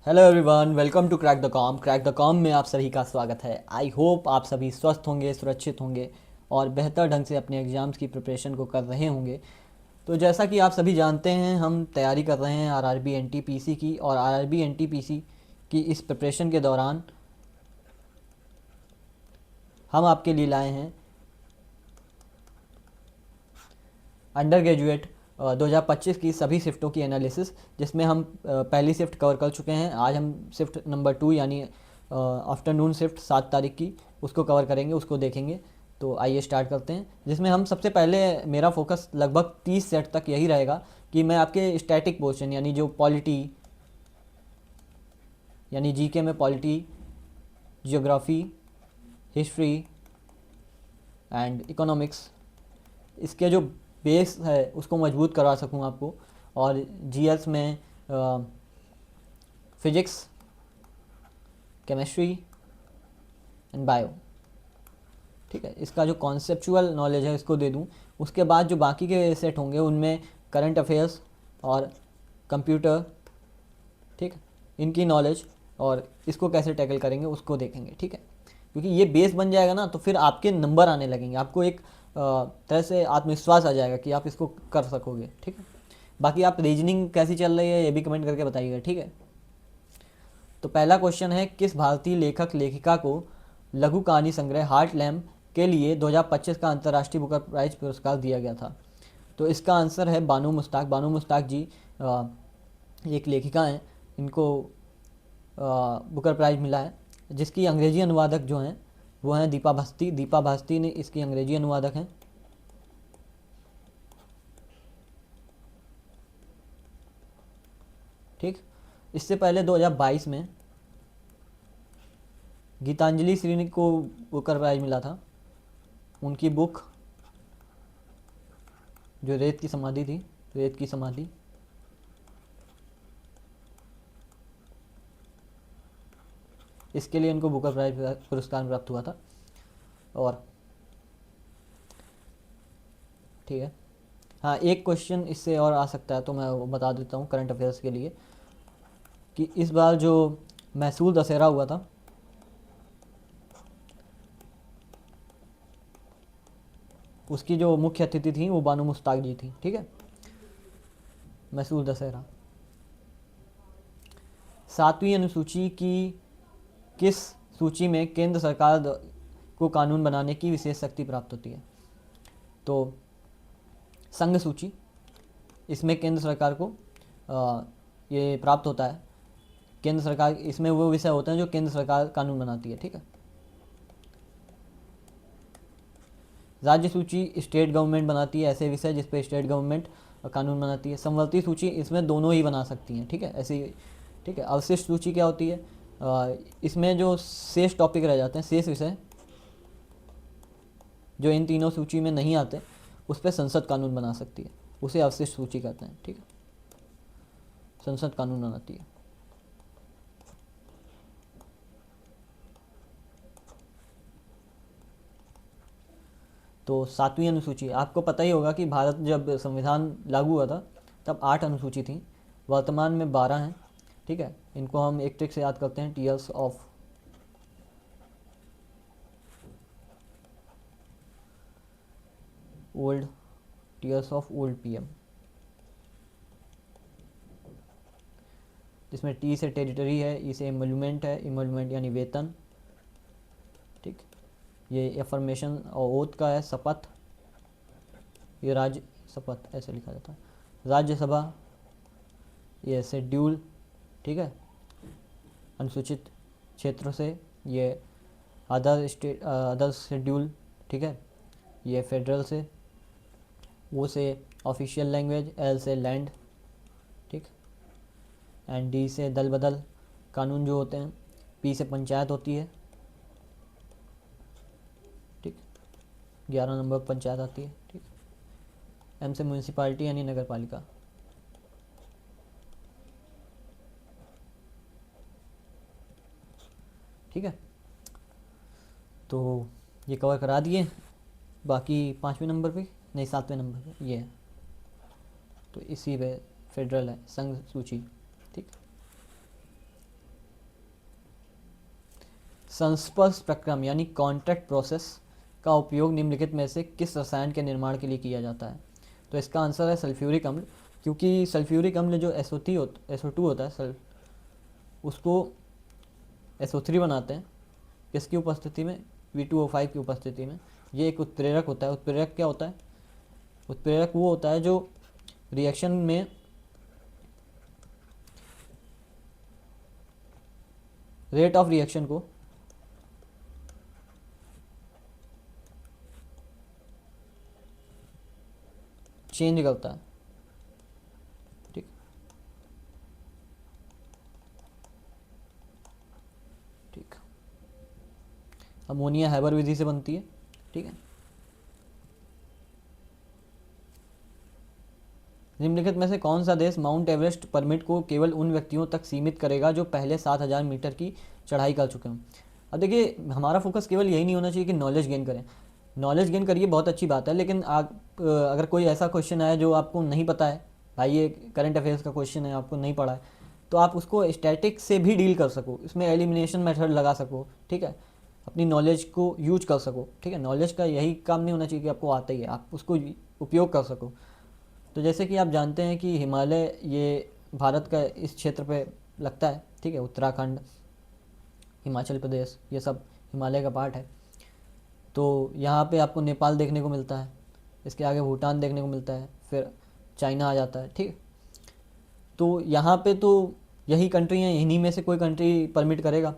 Hello everyone, welcome to crack the com. Crack the com में आप सभी का स्वागत है। आई होप आप सभी स्वस्थ होंगे, सुरक्षित होंगे और बेहतर ढंग से अपने एग्ज़ाम्स की प्रिपरेशन को कर रहे होंगे। तो जैसा कि आप सभी जानते हैं, हम तैयारी कर रहे हैं आरआरबी एनटीपीसी की, और आरआरबी एनटीपीसी की इस प्रिपरेशन के दौरान हम आपके लिए लाए हैं अंडर ग्रेजुएट 2025 की सभी शिफ्टों की एनालिसिस, जिसमें हम पहली शिफ्ट कवर कर चुके हैं। आज हम शिफ्ट नंबर 2 यानी आफ्टरनून शिफ्ट 7 तारीख की उसको कवर करेंगे, उसको देखेंगे। तो आइए स्टार्ट करते हैं, जिसमें हम सबसे पहले मेरा फोकस लगभग 30 सेट तक यही रहेगा कि मैं आपके स्टैटिक पोर्शन यानी जो पॉलिटी यानी जीके में polity, geography, history and economics, इसके जो बेस है उसको मजबूत करवा सकूँ आपको। और जीएस में फिजिक्स, केमिस्ट्री एंड बायो, ठीक है, इसका जो कॉन्सेप्चुअल नॉलेज है इसको दे दूँ। उसके बाद जो बाकी के सेट होंगे उनमें करंट अफेयर्स और कंप्यूटर, ठीक, इनकी नॉलेज और इसको कैसे टैकल करेंगे उसको देखेंगे, ठीक है। क्योंकि ये बेस बन जाएगा ना, तो फिर आपके नंबर आने लगेंगे, आपको एक तरह से आत्मविश्वास आ जाएगा कि आप इसको कर सकोगे, ठीक है। बाकी आप रीजनिंग कैसी चल रही है ये भी कमेंट करके बताइएगा, ठीक है। तो पहला क्वेश्चन है, किस भारतीय लेखक लेखिका को लघु कहानी संग्रह हार्ट लैम्प के लिए 2025 का अंतर्राष्ट्रीय बुकर प्राइज पुरस्कार दिया गया था? तो इसका आंसर है बानू मुश्ताक। बानू मुश्ताक जी एक लेखिका हैं, इनको बुकर प्राइज़ मिला है, जिसकी अंग्रेजी अनुवादक जो हैं वो हैं दीपा भास्ती। दीपा भास्ती ने इसकी अंग्रेजी अनुवादक हैं। ठीक, इससे पहले 2022 में गीतांजलि श्री को बुकर प्राइज़ मिला था। उनकी बुक जो रेत की समाधि थी, रेत की समाधि, इसके लिए इनको बुकर प्राइज पुरस्कार प्राप्त हुआ था। और ठीक है, हाँ, एक क्वेश्चन इससे और आ सकता है तो मैं वो बता देता हूँ करंट अफेयर्स के लिए, कि इस बार जो मैसूर दशहरा हुआ था, उसकी जो मुख्य अतिथि थी वो बानू मुश्ताक जी थी, ठीक है। मैसूर दशहरा, 7वीं अनुसूची की किस सूची में केंद्र सरकार को कानून बनाने की विशेष शक्ति प्राप्त होती है? तो संघ सूची, इसमें केंद्र सरकार को ये प्राप्त होता है। केंद्र सरकार, इसमें वो विषय होते हैं जो केंद्र सरकार कानून बनाती है, ठीक है। राज्य सूची स्टेट गवर्नमेंट बनाती है ऐसे विषय जिस पे स्टेट गवर्नमेंट कानून बनाती है। समवर्ती सूची, इसमें दोनों ही बना सकती हैं, ठीक है, ऐसी, ठीक है। अवशिष्ट सूची क्या होती है? इसमें जो शेष टॉपिक रह जाते हैं, शेष विषय जो इन तीनों सूची में नहीं आते, उस पर संसद कानून बना सकती है, उसे अवशिष्ट सूची कहते हैं, ठीक है। संसद कानून बनाती है। तो 7वीं अनुसूची, आपको पता ही होगा कि भारत जब संविधान लागू हुआ था तब 8 अनुसूची थी, वर्तमान में 12 हैं, ठीक है। इनको हम एक ट्रिक से याद करते हैं, tears of old, tears of old PM, जिसमें टी से टेरिटरी है, ई से इमोल्यूमेंट है, इमोल्यूमेंट यानी वेतन, ठीक। ये एफर्मेशन और ओथ का है, शपथ, ये राज्य शपथ ऐसे लिखा जाता है। राज्यसभा, ये शेड्यूल, ठीक है, अनुसूचित क्षेत्र से, ये अदर स्टेट, अदर शेड्यूल, ठीक है, ये फेडरल से, वो से ऑफिशियल लैंग्वेज, एल से लैंड, ठीक, एंड डी से दल बदल कानून जो होते हैं, पी से पंचायत होती है, ठीक, 11 नंबर पंचायत आती है, ठीक। एम से म्यूनसिपालिटी यानी नगर पालिका, ठीक है। तो ये कवर करा दिए। बाकी 5वें नंबर पे, नहीं 7वें नंबर पे ये है, तो इसी पे फेडरल है, संघ सूची, ठीक। संस्पर्श प्रक्रम यानी कॉन्टैक्ट प्रोसेस का उपयोग निम्नलिखित में से किस रसायन के निर्माण के लिए किया जाता है? तो इसका आंसर है सल्फ्यूरिक अम्ल, क्योंकि सल्फ्यूरिक अम्ल जो SO2 होता है उसको SO3 बनाते हैं किसकी उपस्थिति में? V2O5 की उपस्थिति में। ये एक उत्प्रेरक होता है। उत्प्रेरक क्या होता है? उत्प्रेरक वो होता है जो रिएक्शन में रेट ऑफ रिएक्शन को चेंज करता है। ठीक, ठीक। अमोनिया हैबर विधि से बनती है। ठीक है। निम्नलिखित में से कौन सा देश माउंट एवरेस्ट परमिट को केवल उन व्यक्तियों तक सीमित करेगा जो पहले 7,000 मीटर की चढ़ाई कर चुके हों? अब देखिए, हमारा फोकस केवल यही नहीं होना चाहिए कि नॉलेज गेन करें। नॉलेज गेन करिए, बहुत अच्छी बात है, लेकिन आप अगर कोई ऐसा क्वेश्चन आए जो आपको नहीं पता है, भाई ये करंट अफेयर्स का क्वेश्चन है, आपको नहीं पढ़ा है, तो आप उसको स्टैटिक से भी डील कर सको, इसमें एलिमिनेशन मेथड लगा सको। ठीक है, अपनी नॉलेज को यूज कर सको। ठीक है, नॉलेज का यही काम नहीं होना चाहिए कि आपको आता ही है, आप उसको उपयोग कर सको। तो जैसे कि आप जानते हैं कि हिमालय ये भारत का इस क्षेत्र पे लगता है। ठीक है, उत्तराखंड, हिमाचल प्रदेश, ये सब हिमालय का पार्ट है। तो यहाँ पे आपको नेपाल देखने को मिलता है, इसके आगे भूटान देखने को मिलता है, फिर चाइना आ जाता है। ठीक, तो यहाँ पे तो यही कंट्री हैं, इन्हीं में से कोई कंट्री परमिट करेगा।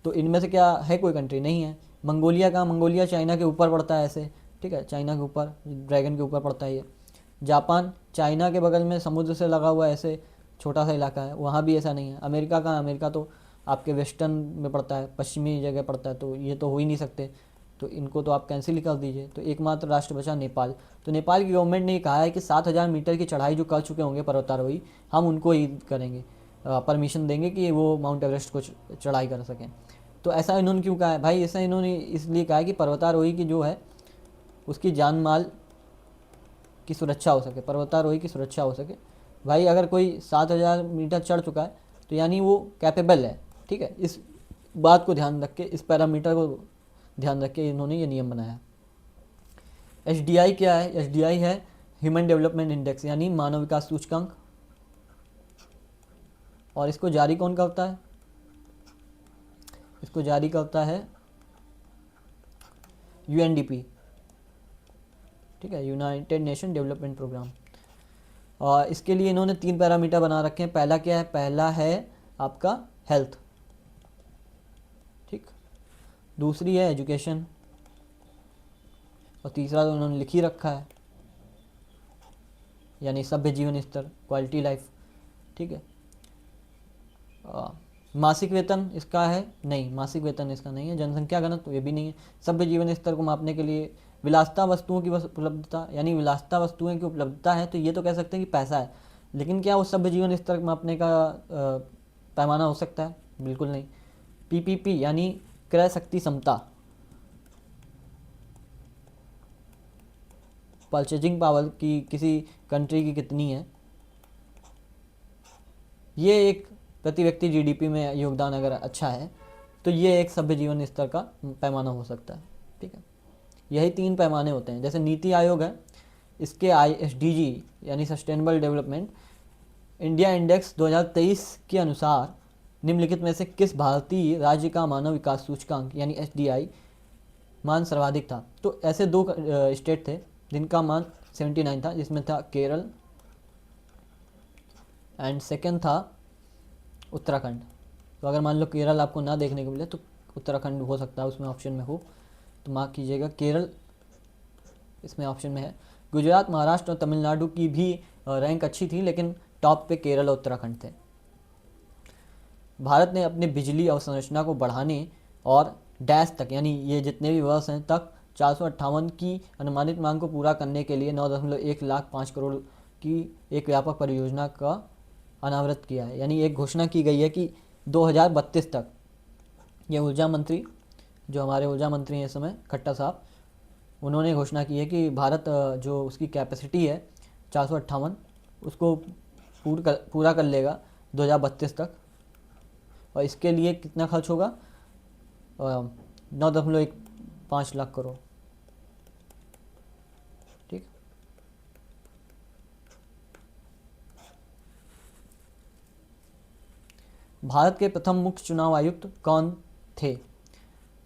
तो इनमें से क्या है? कोई कंट्री नहीं है। मंगोलिया का, मंगोलिया चाइना के ऊपर पड़ता है ऐसे। ठीक है, चाइना के ऊपर, ड्रैगन के ऊपर पड़ता है ये। जापान चाइना के बगल में समुद्र से लगा हुआ ऐसे छोटा सा इलाका है, वहाँ भी ऐसा नहीं है। अमेरिका का, अमेरिका तो आपके वेस्टर्न में पड़ता है, पश्चिमी जगह पड़ता है, तो ये तो हो ही नहीं सकते, तो इनको तो आप कैंसिल ही कर दीजिए। तो एकमात्र राष्ट्र बचा नेपाल। तो नेपाल की गवर्नमेंट ने कहा है कि 7,000 मीटर की चढ़ाई जो कर चुके होंगे पर्वतारोही, हम उनको ही करेंगे, परमिशन देंगे कि वो माउंट एवरेस्ट को चढ़ाई कर सकें। तो ऐसा इन्होंने क्यों कहा है भाई? ऐसा इन्होंने इसलिए कहा है कि पर्वतारोही की जो है उसकी जान माल की सुरक्षा हो सके, पर्वतारोही की सुरक्षा हो सके। भाई अगर कोई 7,000 मीटर चढ़ चुका है तो यानी वो कैपेबल है। ठीक है, इस बात को ध्यान रख के, इस पैरामीटर को ध्यान रख के इन्होंने ये नियम बनाया। HDI क्या है? HDI है ह्यूमन डेवलपमेंट इंडेक्स, यानी मानव विकास सूचकांक। और इसको जारी कौन करता है? इसको जारी करता है UNDP। ठीक है, यूनाइटेड नेशन डेवलपमेंट प्रोग्राम। और इसके लिए इन्होंने 3 पैरामीटर बना रखे हैं। पहला क्या है? पहला है आपका हेल्थ। ठीक, दूसरी है एजुकेशन, और तीसरा तो उन्होंने लिख ही रखा है, यानी सभ्य जीवन स्तर, क्वालिटी लाइफ। ठीक है, मासिक वेतन इसका है नहीं, मासिक वेतन इसका नहीं है। जनसंख्या घनत्व, ये भी नहीं है। सभ्य जीवन स्तर को मापने के लिए विलासिता वस्तुओं की उपलब्धता, यानी विलासिता वस्तुओं की उपलब्धता है, तो ये तो कह सकते हैं कि पैसा है, लेकिन क्या वो सभ्य जीवन स्तर मापने का पैमाना हो सकता है? बिल्कुल नहीं। PPP यानी क्रय शक्ति क्षमता, परचेजिंग पावर की किसी कंट्री की कितनी है, ये एक प्रति व्यक्ति GDP में योगदान अगर अच्छा है तो ये एक सभ्य जीवन स्तर का पैमाना हो सकता है। ठीक है, यही 3 पैमाने होते हैं। जैसे नीति आयोग है, इसके SDG यानी सस्टेनेबल डेवलपमेंट इंडिया इंडेक्स 2023 के अनुसार निम्नलिखित में से किस भारतीय राज्य का मानव विकास सूचकांक यानी HDI मान सर्वाधिक था? तो ऐसे 2 स्टेट थे जिनका मान 79 था, जिसमें था केरल एंड सेकंड था उत्तराखंड। तो अगर मान लो केरल आपको ना देखने को मिले तो उत्तराखंड हो सकता है उसमें ऑप्शन में हो, तो मार्क कीजिएगा केरल इसमें ऑप्शन में है। गुजरात, महाराष्ट्र और तमिलनाडु की भी रैंक अच्छी थी, लेकिन टॉप पे केरल और उत्तराखंड थे। भारत ने अपने बिजली अवसंरचना को बढ़ाने और डैश तक, यानी ये जितने भी वर्ष हैं तक 458 की अनुमानित मांग को पूरा करने के लिए 9.1 लाख 5 करोड़ की एक व्यापक परियोजना का अनावृत किया है। यानी एक घोषणा की गई है कि 2032 तक, ये ऊर्जा मंत्री, जो हमारे ऊर्जा मंत्री हैं इस समय, खट्टर साहब, उन्होंने घोषणा की है कि भारत जो उसकी कैपेसिटी है 458, उसको पूरा कर लेगा 2032 तक। और इसके लिए कितना खर्च होगा? 9.15 करोड़। ठीक। भारत के प्रथम मुख्य चुनाव आयुक्त कौन थे?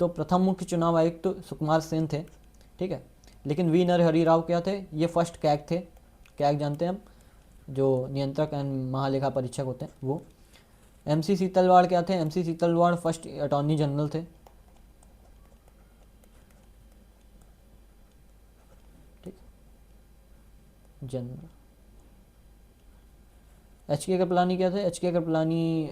तो प्रथम मुख्य चुनाव आयुक्त सुकुमार सेन थे। ठीक है, लेकिन वी नरहरि राव क्या थे? ये फर्स्ट कैग थे। कैग जानते हैं हम, जो नियंत्रक एंड महालेखा परीक्षक होते हैं वो। MC सीतलवाड़ क्या थे? MC Setalvad first attorney general थे। ठीक, जनरल। HK कृपलानी क्या थे? HK कृपलानी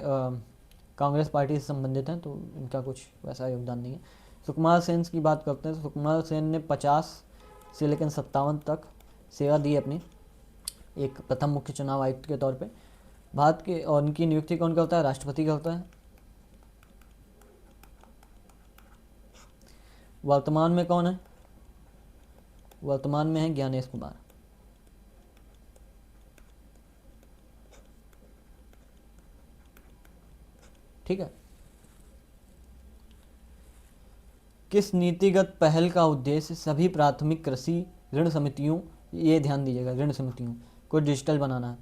कांग्रेस पार्टी से संबंधित हैं, तो इनका कुछ वैसा योगदान नहीं है। सुकुमार सेन की बात करते हैं तो सुकुमार सेन ने 50 से लेकर 57 तक सेवा दी अपनी, एक प्रथम मुख्य चुनाव आयुक्त के तौर पे भारत के। और उनकी नियुक्ति कौन करता है? राष्ट्रपति करता है। वर्तमान में कौन है? वर्तमान में है ज्ञानेश कुमार। ठीक है। किस नीतिगत पहल का उद्देश्य सभी प्राथमिक कृषि ऋण समितियों, ये ध्यान दीजिएगा, ऋण समितियों को डिजिटल बनाना है?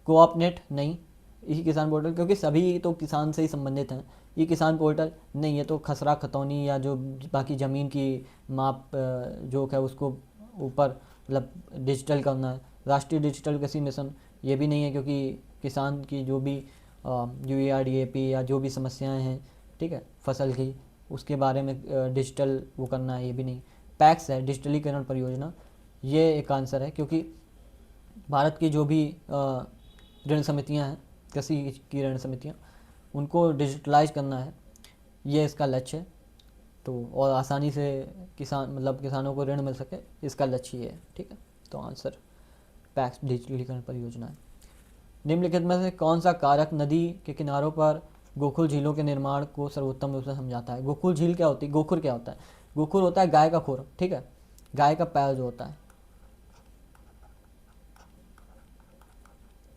कोऑपनेट नहीं, ई किसान पोर्टल, क्योंकि सभी तो किसान से ही संबंधित हैं। ई किसान पोर्टल नहीं, ये तो खसरा खतौनी या जो बाकी ज़मीन की माप जो है उसको ऊपर मतलब डिजिटल करना है। राष्ट्रीय डिजिटल कृषि मिशन ये भी नहीं है, क्योंकि किसान की जो भी UARDAP या जो भी समस्याएं हैं, ठीक है, फसल की, उसके बारे में डिजिटल वो करना है, ये भी नहीं। पैक्स है, डिजिटलीकरण परियोजना, ये एक आंसर है, क्योंकि भारत की जो भी ऋण समितियां हैं, कृषि की ऋण समितियां, उनको डिजिटलाइज करना है, ये इसका लक्ष्य है। तो और आसानी से किसानों को ऋण मिल सके, इसका लक्ष्य ये है। ठीक है, तो आंसर पैक्स डिजिटलीकरण परियोजना है। निम्नलिखित में से कौन सा कारक नदी के किनारों पर गोकुल झीलों के निर्माण को सर्वोत्तम रूप से समझाता है? गोकुल झील क्या होती है? गोखुर क्या होता है? गोखुर होता है गाय का खुर। ठीक है, गाय का पैर जो होता है।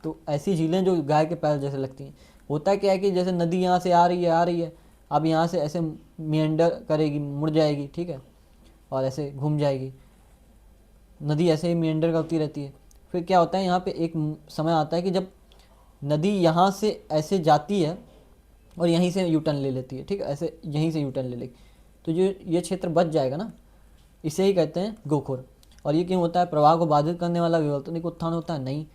तो ऐसी झीलें जो गाय के पैर जैसे लगती हैं, होता क्या है कि जैसे नदी यहाँ से आ रही है, अब यहाँ से ऐसे मिएंडर करेगी, मुड़ जाएगी, ठीक है, और ऐसे घूम जाएगी। नदी ऐसे ही मिएंडर करती रहती है। फिर क्या होता है, यहाँ पे एक समय आता है कि जब नदी यहाँ से ऐसे जाती है और यहीं से यूटर्न ले लेती है। ठीक है, ऐसे यहीं से यूटर्न ले लेगी, तो जो ये क्षेत्र बच जाएगा ना, इसे ही कहते हैं गोखुर। और ये क्यों होता है? प्रवाह को बाधित करने वाला विवर्तनिक उत्थान होता है? नहीं।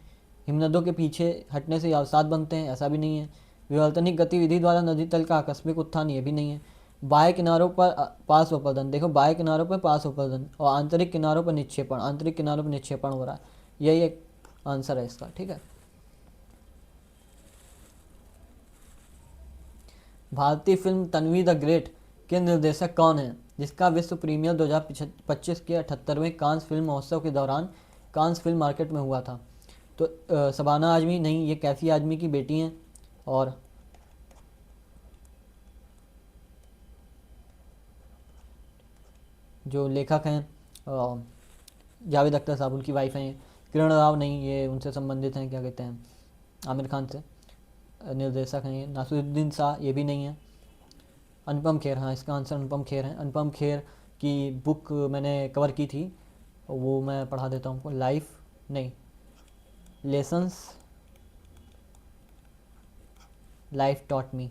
हिमनदों के पीछे हटने से अवसाद बनते हैं? ऐसा भी नहीं है। विवर्तनिक गतिविधि द्वारा नदी तल का आकस्मिक उत्थान? ये भी नहीं है। बाह्य किनारों पर पार्श्व अपरदन, देखो बाह्य किनारों पर पार्श्व अपरदन, और आंतरिक किनारों पर निक्षेपण, आंतरिक किनारों पर निक्षेपण हो रहा है। यही एक आंसर है इसका। ठीक है, भारतीय फिल्म तन्वी द ग्रेट के निर्देशक कौन है, जिसका विश्व प्रीमियर 2025 के 78वें कांस फिल्म महोत्सव के दौरान कांस फिल्म मार्केट में हुआ था? तो शबाना आजमी नहीं, ये कैफी आजमी की बेटी हैं। और जो लेखक हैं जावेद अख्तर साहब, उनकी वाइफ हैं। किरण राव नहीं, ये उनसे संबंधित हैं, क्या कहते हैं, आमिर खान से। निर्देशक हैं ये। नासिरुद्दीन शाह, ये भी नहीं है। अनुपम खेर, हाँ इसका आंसर अनुपम खेर है। अनुपम खेर की बुक मैंने कवर की थी, वो मैं पढ़ा देता हूँ आपको। लाइफ नहीं, lessons life taught me.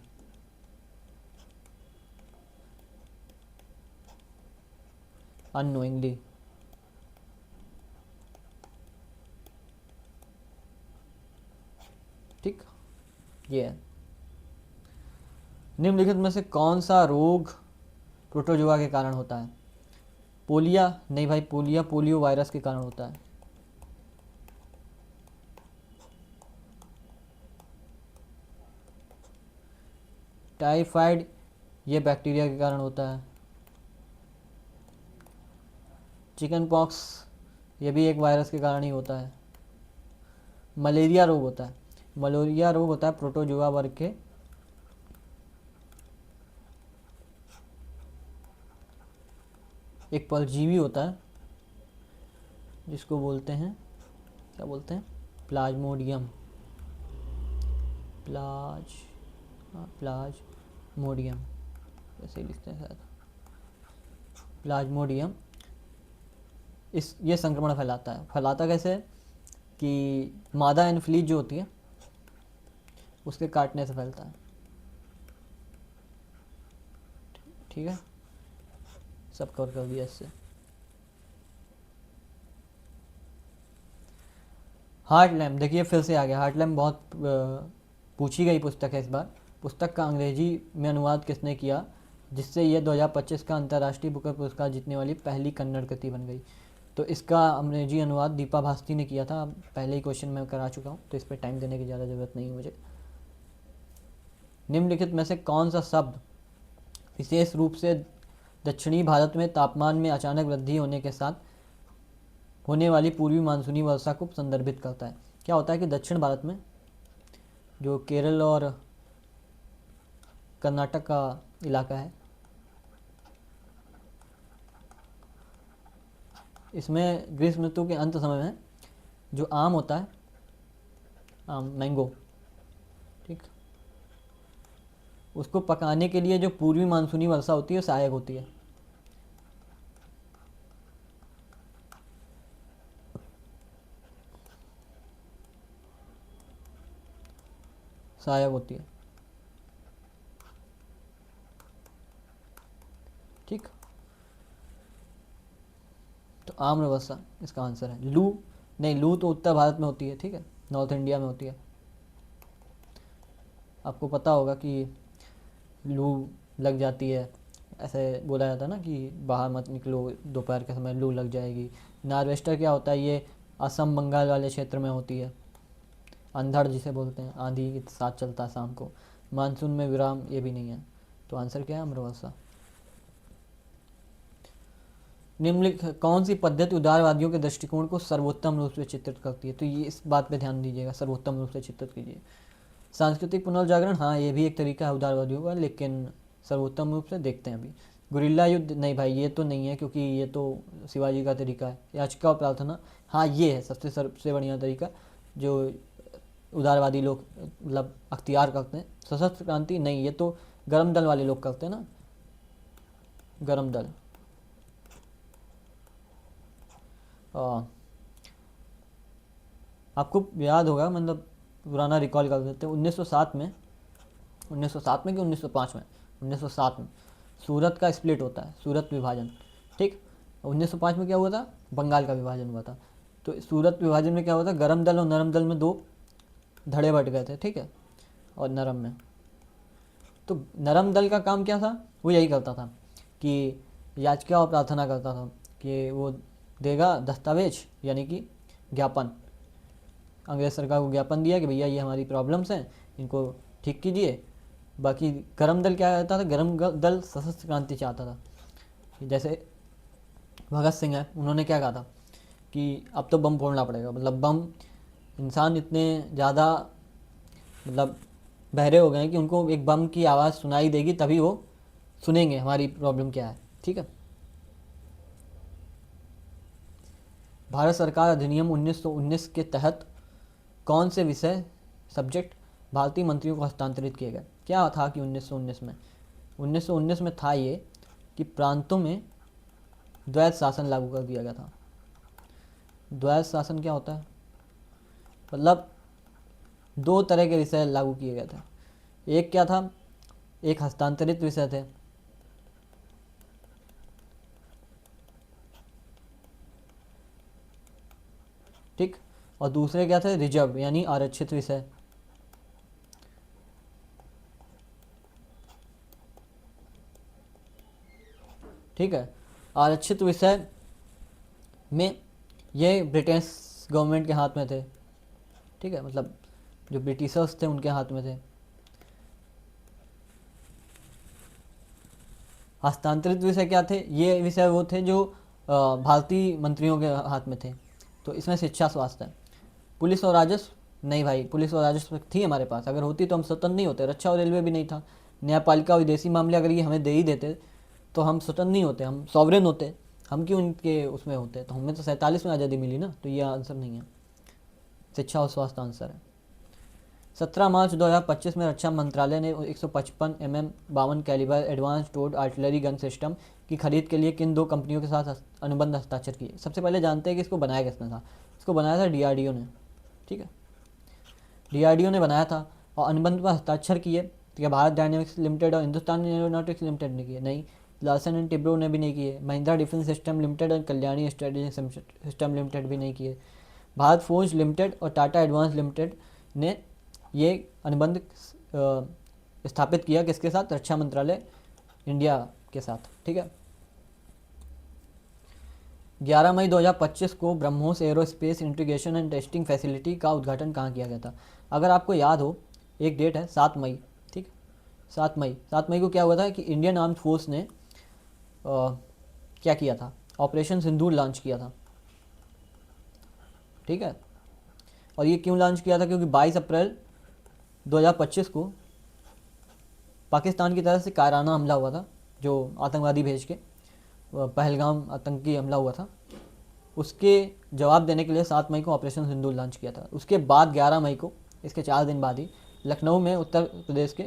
Unknowingly. ठीक, ये है। निम्नलिखित में से कौन सा रोग प्रोटोजुआ के कारण होता है? पोलिया नहीं भाई, पोलियो वायरस के कारण होता है। टाइफाइड ये बैक्टीरिया के कारण होता है। चिकन पॉक्स ये भी एक वायरस के कारण ही होता है। मलेरिया रोग होता है, मलेरिया रोग होता है प्रोटोजुआ वर्ग के एक परजीवी होता है, जिसको बोलते हैं, क्या बोलते हैं, प्लाज्मोडियम। प्लाज्मोडियम। ऐसे ही लिखते हैं शायद, प्लाज्मोडियम। ये संक्रमण फैलाता कैसे है कि मादा एनफ्लीज जो होती है उसके काटने से फैलता है। ठीक है, सब कवर कर दिया इससे। हार्टलैम, देखिए फिर से आ गया हार्टलैम, बहुत पूछी गई पुस्तक है इस बार। पुस्तक का अंग्रेजी में अनुवाद किसने किया जिससे ये 2025 का अंतर्राष्ट्रीय बुकर पुरस्कार जीतने वाली पहली कन्नड़ कृति बन गई? तो इसका अंग्रेजी अनुवाद दीपा भास्ती ने किया था। पहले ही क्वेश्चन मैं करा चुका हूँ, तो इस पर टाइम देने की ज़्यादा ज़रूरत नहीं है मुझे। निम्नलिखित में से कौन सा शब्द विशेष रूप से दक्षिणी भारत में तापमान में अचानक वृद्धि होने के साथ होने वाली पूर्वी मानसूनी वर्षा को संदर्भित करता है? क्या होता है कि दक्षिण भारत में जो केरल और कर्नाटक का इलाका है, इसमें ग्रीष्म ऋतु के अंत समय में जो आम होता है, आम मैंगो, ठीक, उसको पकाने के लिए जो पूर्वी मानसूनी वर्षा होती है सहायक होती है। सहायक होती है, ठीक। तो आम्र वर्षा इसका आंसर है। लू नहीं, लू तो उत्तर भारत में होती है, ठीक है, नॉर्थ इंडिया में होती है। आपको पता होगा कि लू लग जाती है, ऐसे बोला जाता है ना कि बाहर मत निकलो, दोपहर के समय लू लग जाएगी। नार्वेस्टर क्या होता है, ये असम बंगाल वाले क्षेत्र में होती है। अंधड़ जिसे बोलते हैं, आंधी के साथ चलता है शाम को। मानसून में विराम, ये भी नहीं है। तो आंसर क्या है? अम्रवर्षा। निम्नलिखित कौन सी पद्धति उदारवादियों के दृष्टिकोण को सर्वोत्तम रूप से चित्रित करती है? तो ये इस बात पे ध्यान दीजिएगा, सर्वोत्तम रूप से चित्रित कीजिए। सांस्कृतिक पुनर्जागरण, हाँ ये भी एक तरीका है उदारवादियों का, लेकिन सर्वोत्तम रूप से देखते हैं अभी। गुरिल्ला युद्ध, नहीं भाई ये तो नहीं है, क्योंकि ये तो शिवाजी का तरीका है। याचिका और प्रार्थना, हाँ ये है सबसे बढ़िया तरीका जो उदारवादी लोग मतलब अख्तियार करते हैं। सशस्त्र क्रांति, नहीं ये तो गर्म दल वाले लोग करते हैं ना, गर्म दल। आपको याद होगा, मतलब पुराना रिकॉल कर देते हैं, 1907 में कि 1905 में, 1907 में सूरत का स्प्लिट होता है, सूरत विभाजन, ठीक। 1905 में क्या हुआ था? बंगाल का विभाजन हुआ था। तो सूरत विभाजन में क्या हुआ था? गर्म दल और नरम दल में दो धड़े बट गए थे, ठीक है, और नरम में। तो नरम दल का काम क्या था? वो यही करता था कि याचिका और प्रार्थना करता था कि वो देगा दस्तावेज, यानी कि ज्ञापन। अंग्रेज सरकार को ज्ञापन दिया कि भैया ये हमारी प्रॉब्लम्स हैं, इनको ठीक कीजिए। बाकी गर्म दल क्या करता था? गर्म दल सशस्त्र क्रांति चाहता था। जैसे भगत सिंह है, उन्होंने क्या कहा था कि अब तो बम फोड़ना पड़ेगा, मतलब बम, इंसान इतने ज़्यादा मतलब बहरे हो गए हैं कि उनको एक बम की आवाज़ सुनाई देगी तभी वो सुनेंगे हमारी प्रॉब्लम क्या है, ठीक है। भारत सरकार अधिनियम 1919 के तहत कौन से विषय सब्जेक्ट भारतीय मंत्रियों को हस्तांतरित किए गए? क्या था कि 1919 में था ये कि प्रांतों में द्वैत शासन लागू कर दिया गया था। द्वैत शासन क्या होता है? मतलब दो तरह के विषय लागू किए गए थे। एक क्या था? एक हस्तांतरित विषय थे, ठीक, और दूसरे क्या थे? रिजर्व यानी आरक्षित विषय। ठीक है, आरक्षित विषय में ये ब्रिटिश गवर्नमेंट के हाथ में थे, ठीक है, मतलब जो ब्रिटिशर्स थे उनके हाथ में थे। हस्तांतरित विषय क्या थे? ये विषय वो थे जो भारतीय मंत्रियों के हाथ में थे। तो इसमें शिक्षा, स्वास्थ्य है। पुलिस और राजस्व, नहीं भाई पुलिस और राजस्व थी हमारे पास, अगर होती तो हम स्वतंत्र नहीं होते। रक्षा और रेलवे भी नहीं था। न्यायपालिका और विदेशी मामले अगर ये हमें दे ही देते तो हम स्वतंत्र नहीं होते, हम सॉवरेन होते। हम क्यों उनके उसमें होते? तो हमें तो 47 में आज़ादी मिली ना, तो ये आंसर नहीं है। शिक्षा और स्वास्थ्य आंसर है। 17 मार्च 2025 में रक्षा मंत्रालय ने 155 mm 52 calibre advance towed artillery gun system की खरीद के लिए किन दो कंपनियों के साथ अनुबंध हस्ताक्षर किए। सबसे पहले जानते हैं कि इसको बनाया किसने था। इसको बनाया था डीआरडीओ ने, ठीक है, डीआरडीओ ने बनाया था और अनुबंध पर हस्ताक्षर किए। ठीक है, भारत डायनेमिक्स लिमिटेड और हिंदुस्तान एरोनॉटिक्स लिमिटेड ने किए, नहीं, लार्सन एंड टिब्रो ने भी नहीं किए, महिंद्रा डिफेंस सिस्टम लिमिटेड और कल्याणी स्ट्रेटेजिक सिस्टम लिमिटेड भी नहीं किए। भारत फोर्ज लिमिटेड और टाटा एडवांस लिमिटेड ने ये अनुबंध स्थापित किया किसके साथ, रक्षा मंत्रालय इंडिया के साथ। ठीक है, 11 मई 2025 को BrahMos aerospace integration and testing facility का उद्घाटन कहाँ किया गया था। अगर आपको याद हो, एक डेट है 7 मई, ठीक, 7 मई को क्या हुआ था कि इंडियन आर्म्ड फोर्स ने क्या किया था, ऑपरेशन सिंदूर लॉन्च किया था। ठीक है, और ये क्यों लॉन्च किया था, क्योंकि 22 अप्रैल 2025 को पाकिस्तान की तरफ से कायराना हमला हुआ था, जो आतंकवादी भेज के पहलगाम आतंकी हमला हुआ था, उसके जवाब देने के लिए 7 मई को ऑपरेशन सिंदूर लॉन्च किया था। उसके बाद 11 मई को, इसके 4 दिन बाद ही, लखनऊ में उत्तर प्रदेश के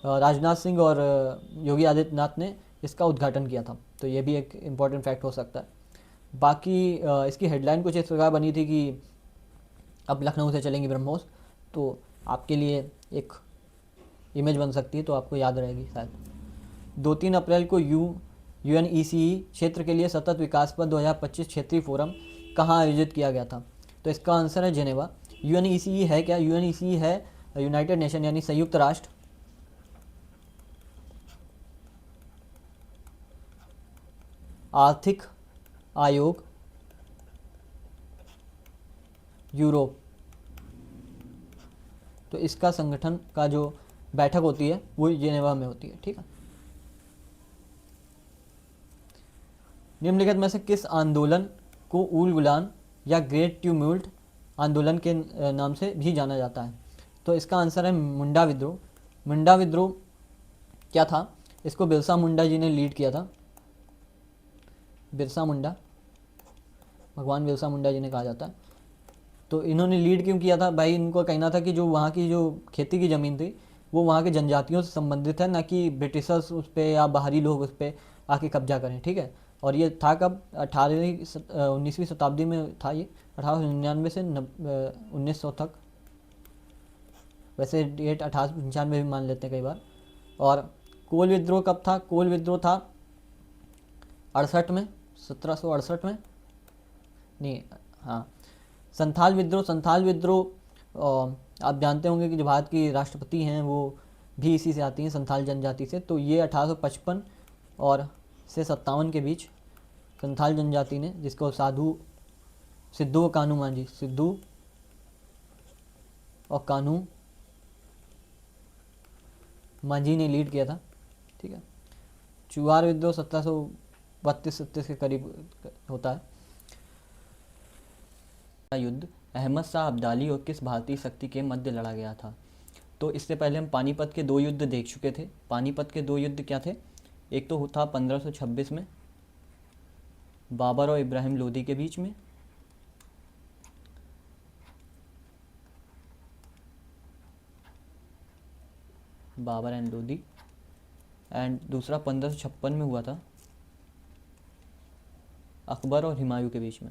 राजनाथ सिंह और योगी आदित्यनाथ ने इसका उद्घाटन किया था। तो ये भी एक इम्पॉर्टेंट फैक्ट हो सकता है। बाकी इसकी हेडलाइन कुछ इस प्रकार बनी थी कि अब लखनऊ से चलेंगी ब्रह्मोस, तो आपके लिए एक इमेज बन सकती है, तो आपको याद रहेगी शायद। 2-3 अप्रैल को यूएनईसीई क्षेत्र के लिए सतत विकास पर 2025 क्षेत्रीय फोरम कहाँ आयोजित किया गया था। तो इसका आंसर है जेनेवा। यूएनईसीई है क्या, यूएनईसीई है यूनाइटेड नेशन यानी संयुक्त राष्ट्र आर्थिक आयोग यूरोप। तो इसका संगठन का जो बैठक होती है वो जेनेवा में होती है। ठीक है, निम्नलिखित में से किस आंदोलन को उल गुलान या ग्रेट ट्यूम्यूल्ट आंदोलन के नाम से भी जाना जाता है। तो इसका आंसर है मुंडा विद्रोह। मुंडा विद्रोह क्या था, इसको बिरसा मुंडा जी ने लीड किया था। बिरसा मुंडा, भगवान बिरसा मुंडा जी ने कहा जाता है। तो इन्होंने लीड क्यों किया था भाई, इनको कहना था कि जो वहाँ की जो खेती की ज़मीन थी वो वहाँ के जनजातियों से संबंधित है, ना कि ब्रिटिशर्स उस पर या बाहरी लोग उस पर आके कब्जा करें। ठीक है, और ये था कब, 19वीं शताब्दी में था ये, 1899 से 1900 तक। वैसे डेट 1895 भी मान लेते हैं कई बार। और कोल विद्रोह कब था, कोल विद्रोह था 68 में, 1768 में, नहीं, हाँ, संथाल विद्रोह। संथाल विद्रोह आप जानते होंगे कि जो भारत की राष्ट्रपति हैं वो भी इसी से आती हैं, संथाल जनजाति से। तो ये 1855 और से 57 के बीच संथाल जनजाति ने, जिसको सिद्धू और कानू मांझी, सिद्धू और कानू मांझी ने लीड किया था। ठीक है, चुवार विद्रोह 1732-33 के करीब होता है। युद्ध अहमद शाह अब्दाली और किस भारतीय शक्ति के मध्य लड़ा गया था। तो इससे पहले हम पानीपत के 2 युद्ध देख चुके थे। पानीपत के 2 युद्ध क्या थे, एक तो था 1526 में बाबर और इब्राहिम लोदी के बीच में, बाबर एंड लोदी, एंड दूसरा 1556 में हुआ था अकबर और हुमायूं के बीच में।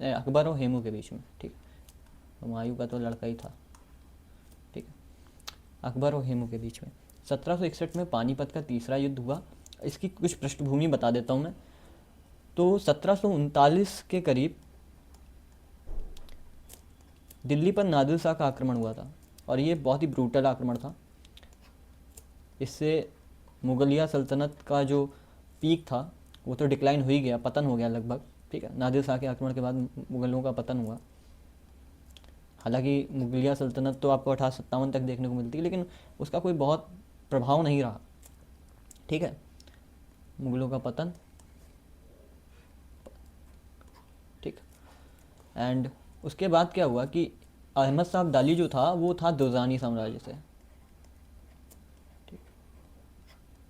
अकबर और हेमू के बीच में। ठीक, हुमायूं का तो लड़का ही था। ठीक है, अकबर और हेमू के बीच में 1761 में पानीपत का तीसरा युद्ध हुआ। इसकी कुछ पृष्ठभूमि बता देता हूँ मैं। तो 1739 के करीब दिल्ली पर नादिर शाह का आक्रमण हुआ था और ये बहुत ही ब्रूटल आक्रमण था। इससे मुगलिया सल्तनत का जो पीक था वो तो डिक्लाइन हो ही गया, पतन हो गया लगभग। ठीक है, नादिर शाह के आक्रमण के बाद मुगलों का पतन हुआ। हालांकि मुगलिया सल्तनत तो आपको 1857 तक देखने को मिलती है, लेकिन उसका कोई बहुत प्रभाव नहीं रहा। ठीक है, मुगलों का पतन। ठीक, एंड उसके बाद क्या हुआ कि अहमद शाह अब्दाली जो था वो था दुर्रानी साम्राज्य से। ठीक,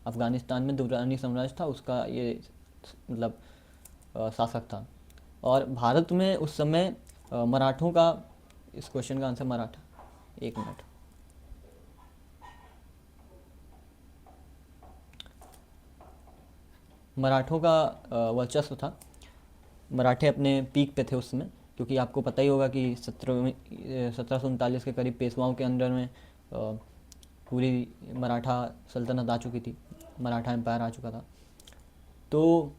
अफगानिस्तान में दुर्रानी साम्राज्य था, उसका ये मतलब शासक था। और भारत में उस समय मराठों का, इस क्वेश्चन का आंसर मराठा, एक मिनट, मराठों का वर्चस्व था। मराठे अपने पीक पे थे उस समय, क्योंकि आपको पता ही होगा कि 1739 के करीब पेशवाओं के अंडर में पूरी मराठा सल्तनत आ चुकी थी, मराठा एम्पायर आ चुका था। तो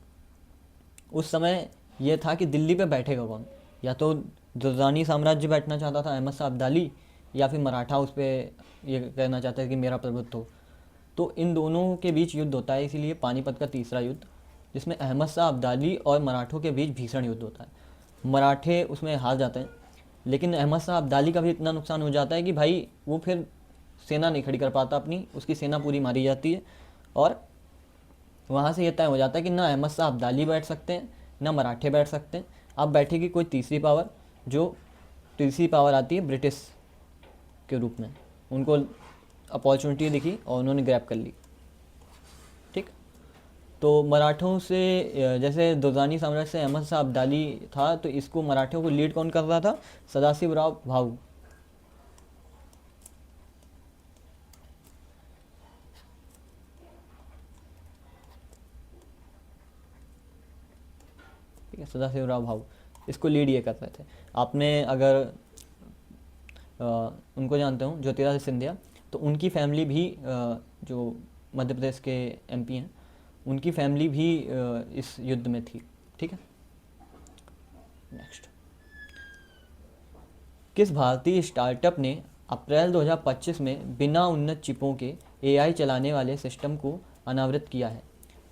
उस समय यह था कि दिल्ली पे बैठेगा कौन, या तो दुर्रानी साम्राज्य बैठना चाहता था अहमद शाह अब्दाली, या फिर मराठा उस पर ये कहना चाहता है कि मेरा प्रभुत्व हो। तो इन दोनों के बीच युद्ध होता है, इसीलिए पानीपत का तीसरा युद्ध, जिसमें अहमद शाह अब्दाली और मराठों के बीच भीषण युद्ध होता है। मराठे उसमें हार जाते हैं, लेकिन अहमद शाह अब्दाली का भी इतना नुकसान हो जाता है कि भाई वो फिर सेना नहीं खड़ी कर पाता अपनी, उसकी सेना पूरी मारी जाती है। और वहाँ से ये तय हो जाता है कि ना अहमद शाह अब्दाली बैठ सकते हैं, ना मराठे बैठ सकते हैं। अब बैठेगी कोई तीसरी पावर, जो तीसरी पावर आती है ब्रिटिश के रूप में। उनको अपॉर्चुनिटी दिखी और उन्होंने ग्रैब कर ली। ठीक, तो मराठों से जैसे दुर्रानी साम्राज्य से अहमद शाह अब्दाली था, तो इसको मराठों को लीड कौन कर रहा था? सदाशिवराव भाऊ। ठीक है, सदाशिवराव भाऊ इसको लीड ये कर रहे थे। आपने अगर उनको जानते हो, ज्योतिरादित्य सिंधिया, तो उनकी फैमिली भी जो मध्य प्रदेश के एमपी हैं, उनकी फैमिली भी इस युद्ध में थी। ठीक है, नेक्स्ट, किस भारतीय स्टार्टअप ने अप्रैल 2025 में बिना उन्नत चिपों के एआई चलाने वाले सिस्टम को अनावृत किया है?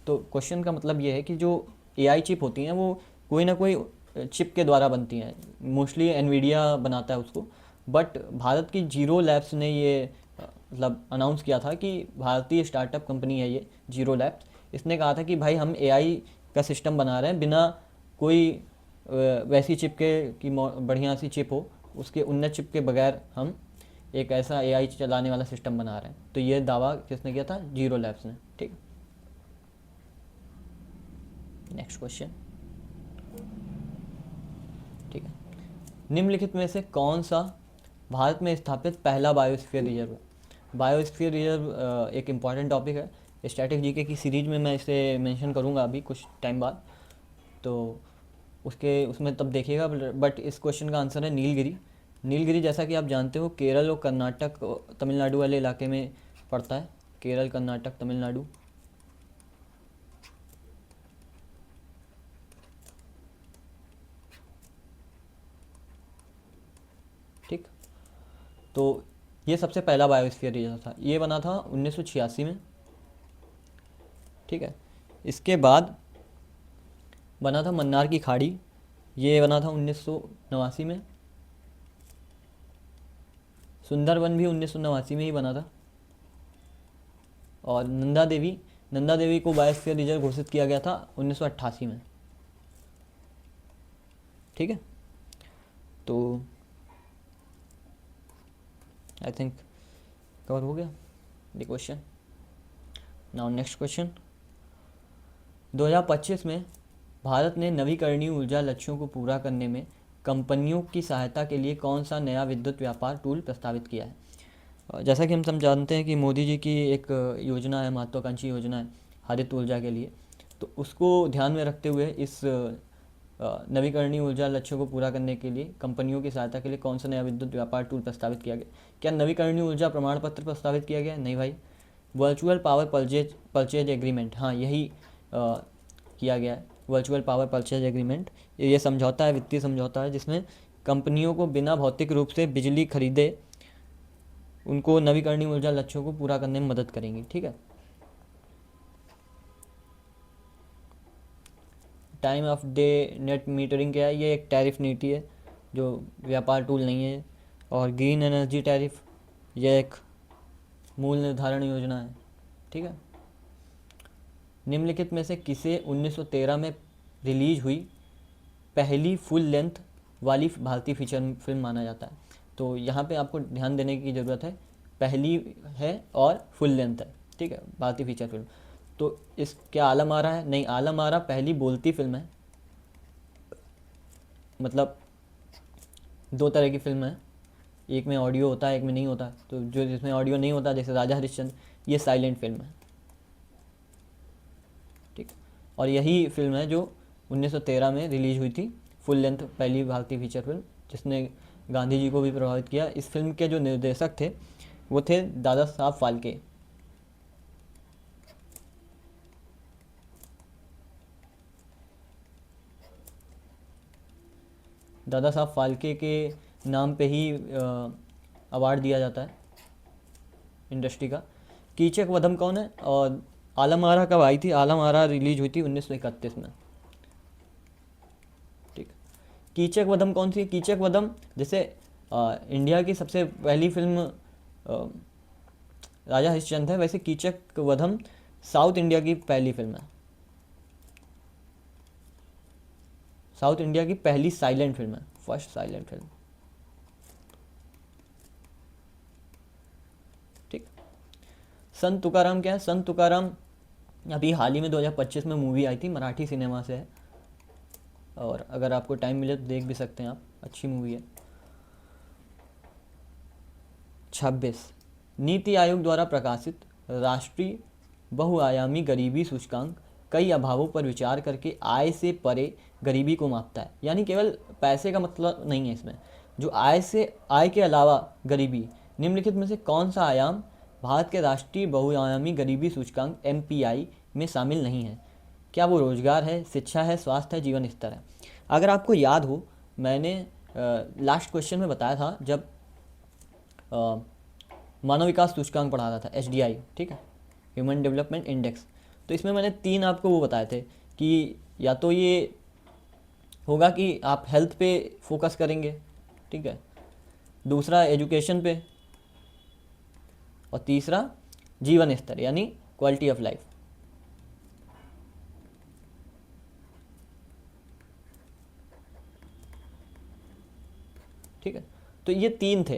तो क्वेश्चन का मतलब ये है कि जो एआई चिप होती हैं वो कोई ना कोई चिप के द्वारा बनती हैं, मोस्टली एनवीडिया बनाता है उसको। बट भारत की जीरो लैब्स ने ये मतलब अनाउंस किया था कि भारतीय स्टार्टअप कंपनी है ये जीरो लैब्स। इसने कहा था कि भाई हम एआई का सिस्टम बना रहे हैं, बिना कोई वैसी चिप के कि बढ़िया सी चिप हो, उसके उन्नत चिप के बगैर हम एक ऐसा एआई चलाने वाला सिस्टम बना रहे हैं। तो ये दावा किसने किया था? जीरो लैब्स ने। ठीक, नेक्स्ट क्वेश्चन। ठीक है, निम्नलिखित में से कौन सा भारत में स्थापित पहला बायोस्फीयर रिजर्व है? बायोस्फीयर रिजर्व एक इम्पॉर्टेंट टॉपिक है, स्टैटिक जीके की सीरीज में मैं इसे मेंशन करूंगा अभी कुछ टाइम बाद, तो उसमें तब देखिएगा। बट इस क्वेश्चन का आंसर है नीलगिरी। नीलगिरी जैसा कि आप जानते हो केरल और कर्नाटक तमिलनाडु वाले इलाके में पड़ता है। केरल, कर्नाटक, तमिलनाडु। ठीक, तो ये सबसे पहला बायोस्फीयर रिजर्व था, ये बना था 1986 में। ठीक है, इसके बाद बना था मन्नार की खाड़ी, ये बना था 1989 में। सुंदरवन भी 1989 में ही बना था। और नंदा देवी को बायोस्फीयर रिजर्व घोषित किया गया था 1988 में। ठीक है, तो आई थिंक कवर हो गया ये क्वेश्चन। नाउ नेक्स्ट क्वेश्चन, 2025 में भारत ने नवीकरणीय ऊर्जा लक्ष्यों को पूरा करने में कंपनियों की सहायता के लिए कौन सा नया विद्युत व्यापार टूल प्रस्तावित किया है? जैसा कि हम सब जानते हैं कि मोदी जी की एक योजना है, महत्वाकांक्षी योजना है हरित ऊर्जा के लिए। तो उसको ध्यान में रखते हुए इस नवीकरणीय ऊर्जा लक्ष्यों को पूरा करने के लिए कंपनियों की सहायता के लिए कौन सा नया विद्युत व्यापार टूल प्रस्तावित किया गया? क्या नवीकरणीय ऊर्जा प्रमाण पत्र प्रस्तावित किया गया? नहीं भाई, वर्चुअल पावर परचेज एग्रीमेंट, हाँ यही किया गया है। वर्चुअल पावर परचेज एग्रीमेंट ये समझौता है, वित्तीय समझौता है, जिसमें कंपनियों को बिना भौतिक रूप से बिजली खरीदे उनको नवीकरणीय ऊर्जा लक्ष्यों को पूरा करने में मदद करेंगी। ठीक है, time of day net metering क्या है? ये एक टैरिफ नीति है जो व्यापार टूल नहीं है। और ग्रीन एनर्जी टैरिफ, यह एक मूल निर्धारण योजना है। ठीक है, निम्नलिखित में से किसे 1913 में रिलीज हुई पहली फुल लेंथ वाली भारतीय फीचर फिल्म माना जाता है? तो यहाँ पे आपको ध्यान देने की ज़रूरत है, पहली है और फुल लेंथ है। ठीक है, भारतीय फीचर फिल्म। तो इस क्या आलम आरा है? नहीं, आलम आरा पहली बोलती फिल्म है। मतलब दो तरह की फिल्म है, एक में ऑडियो होता है एक में नहीं होता। तो जो जिसमें ऑडियो नहीं होता जैसे राजा हरिश्चंद्र, ये साइलेंट फिल्म है, ठीक। और यही फिल्म है जो 1913 में रिलीज हुई थी, फुल लेंथ पहली भारतीय फीचर फिल्म, जिसने गांधी जी को भी प्रभावित किया। इस फिल्म के जो निर्देशक थे वो थे दादा साहब फाल्के। दादा साहब फाल्के के नाम पे ही अवार्ड दिया जाता है इंडस्ट्री का। कीचक वधम कौन है? और आलम आरा कब आई थी? आलम आरा रिलीज हुई थी 1931 में, ठीक। कीचक वधम कौन सी? कीचक वधम जैसे इंडिया की सबसे पहली फिल्म राजा हरिश्चंद्र है, वैसे कीचक वधम साउथ इंडिया की पहली फिल्म है, साउथ इंडिया की पहली साइलेंट फिल्म है, फर्स्ट साइलेंट फिल्म, ठीक। संत तुकाराम क्या है? संत तुकाराम अभी हाल ही में 2025 में मूवी आई थी, मराठी सिनेमा से है, और अगर आपको टाइम मिले तो देख भी सकते हैं आप, अच्छी मूवी है। 26 नीति आयोग द्वारा प्रकाशित राष्ट्रीय बहुआयामी गरीबी सूचकांक कई अभावों पर विचार करके आय से परे गरीबी को मापता है। यानी केवल पैसे का मतलब नहीं है इसमें, जो आय के अलावा गरीबी, निम्नलिखित में से कौन सा आयाम भारत के राष्ट्रीय बहुआयामी गरीबी सूचकांक MPI में शामिल नहीं है? क्या वो रोजगार है, शिक्षा है, स्वास्थ्य है, जीवन स्तर है? अगर आपको याद हो, मैंने लास्ट क्वेश्चन में बताया था जब मानव विकास सूचकांक पढ़ा रहा था, HDI, ठीक है, ह्यूमन डेवलपमेंट इंडेक्स। तो इसमें मैंने 3 आपको वो बताए थे कि या तो ये होगा कि आप हेल्थ पे फोकस करेंगे, ठीक है, दूसरा एजुकेशन पे, और तीसरा जीवन स्तर यानी क्वालिटी ऑफ लाइफ, ठीक है। तो ये 3 थे,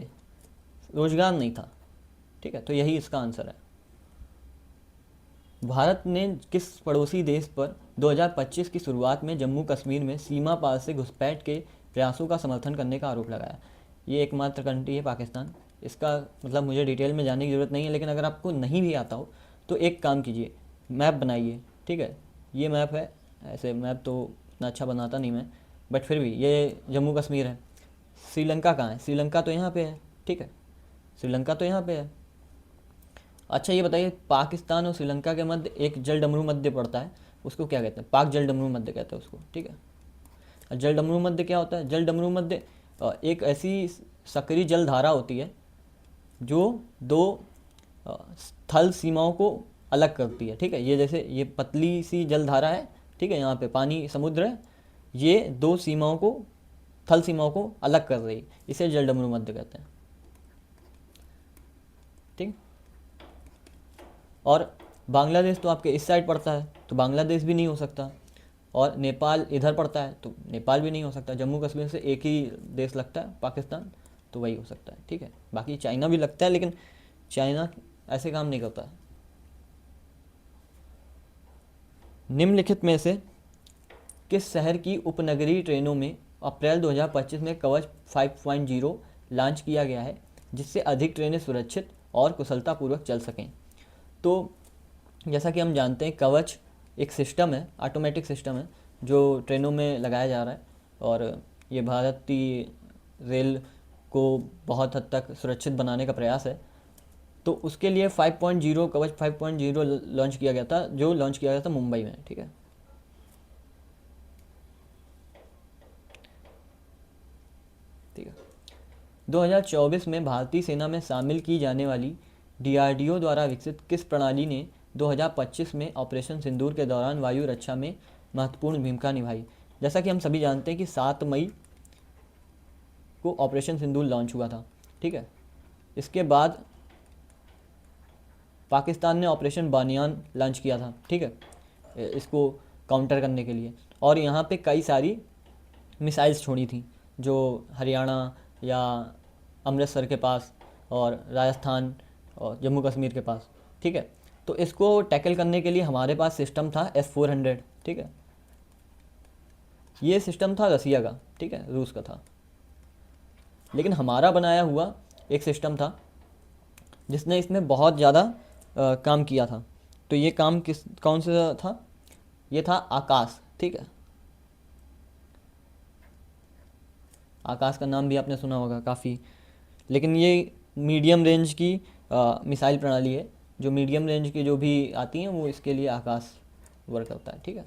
रोजगार नहीं था, ठीक है। तो यही इसका आंसर है। भारत ने किस पड़ोसी देश पर 2025 की शुरुआत में जम्मू कश्मीर में सीमा पार से घुसपैठ के प्रयासों का समर्थन करने का आरोप लगाया? ये एकमात्र कंट्री है पाकिस्तान। इसका मतलब मुझे डिटेल में जाने की ज़रूरत नहीं है, लेकिन अगर आपको नहीं भी आता हो तो एक काम कीजिए, मैप बनाइए, ठीक है। ये मैप है, ऐसे मैप तो इतना अच्छा बनाता नहीं मैं, बट फिर भी ये जम्मू कश्मीर है। श्रीलंका कहाँ है? श्रीलंका तो यहाँ पे है, ठीक है, श्रीलंका तो यहाँ पे है। अच्छा ये बताइए, पाकिस्तान और श्रीलंका के मध्य एक जलडमरू मध्य पड़ता है, उसको क्या कहते हैं? पाक जलडमरू मध्य कहते हैं उसको, ठीक है। जलडमरू मध्य क्या होता है? जलडमरू मध्य एक ऐसी सक्रिय जल धारा होती है जो दो स्थल सीमाओं को अलग करती है, ठीक है। ये जैसे ये पतली सी जल धारा है, ठीक है, यहाँ पे पानी समुद्र है, ये दो सीमाओं को, थल सीमाओं को अलग कर रही है, इसे जलडमरू मध्य कहते हैं, ठीक। और बांग्लादेश तो आपके इस साइड पड़ता है, तो बांग्लादेश भी नहीं हो सकता, और नेपाल इधर पड़ता है तो नेपाल भी नहीं हो सकता। जम्मू कश्मीर से एक ही देश लगता है पाकिस्तान, तो वही हो सकता है, ठीक है। बाकी चाइना भी लगता है, लेकिन चाइना ऐसे काम नहीं करता है। निम्नलिखित में से किस शहर की उपनगरीय ट्रेनों में अप्रैल 2025 में कवच 5.0 लॉन्च किया गया है, जिससे अधिक ट्रेनें सुरक्षित और कुशलतापूर्वक चल सकें? तो जैसा कि हम जानते हैं, कवच एक सिस्टम है, ऑटोमेटिक सिस्टम है, जो ट्रेनों में लगाया जा रहा है, और ये भारतीय रेल को बहुत हद तक सुरक्षित बनाने का प्रयास है। तो उसके लिए 5.0 कवच 5.0 लॉन्च किया गया था, जो लॉन्च किया गया था मुंबई में, ठीक है। ठीक है, 2024 में भारतीय सेना में शामिल की जाने वाली DRDO द्वारा विकसित किस प्रणाली ने 2025 में ऑपरेशन सिंदूर के दौरान वायु रक्षा में महत्वपूर्ण भूमिका निभाई? जैसा कि हम सभी जानते हैं कि 7 मई को ऑपरेशन सिंदूर लॉन्च हुआ था, ठीक है। इसके बाद पाकिस्तान ने ऑपरेशन बानियान लॉन्च किया था, ठीक है, इसको काउंटर करने के लिए, और यहाँ पे कई सारी मिसाइल्स छोड़ी थी जो हरियाणा या अमृतसर के पास और राजस्थान और जम्मू कश्मीर के पास, ठीक है। तो इसको टैकल करने के लिए हमारे पास सिस्टम था S-400, ठीक है। ये सिस्टम था रसिया का, ठीक है, रूस का था। लेकिन हमारा बनाया हुआ एक सिस्टम था जिसने इसमें बहुत ज़्यादा काम किया था। तो ये काम कौन सा था? ये था आकाश, ठीक है। आकाश का नाम भी आपने सुना होगा काफ़ी। लेकिन ये मीडियम रेंज की मिसाइल प्रणाली है। जो मीडियम रेंज की जो भी आती हैं वो इसके लिए आकाश वर्क करता है, ठीक है।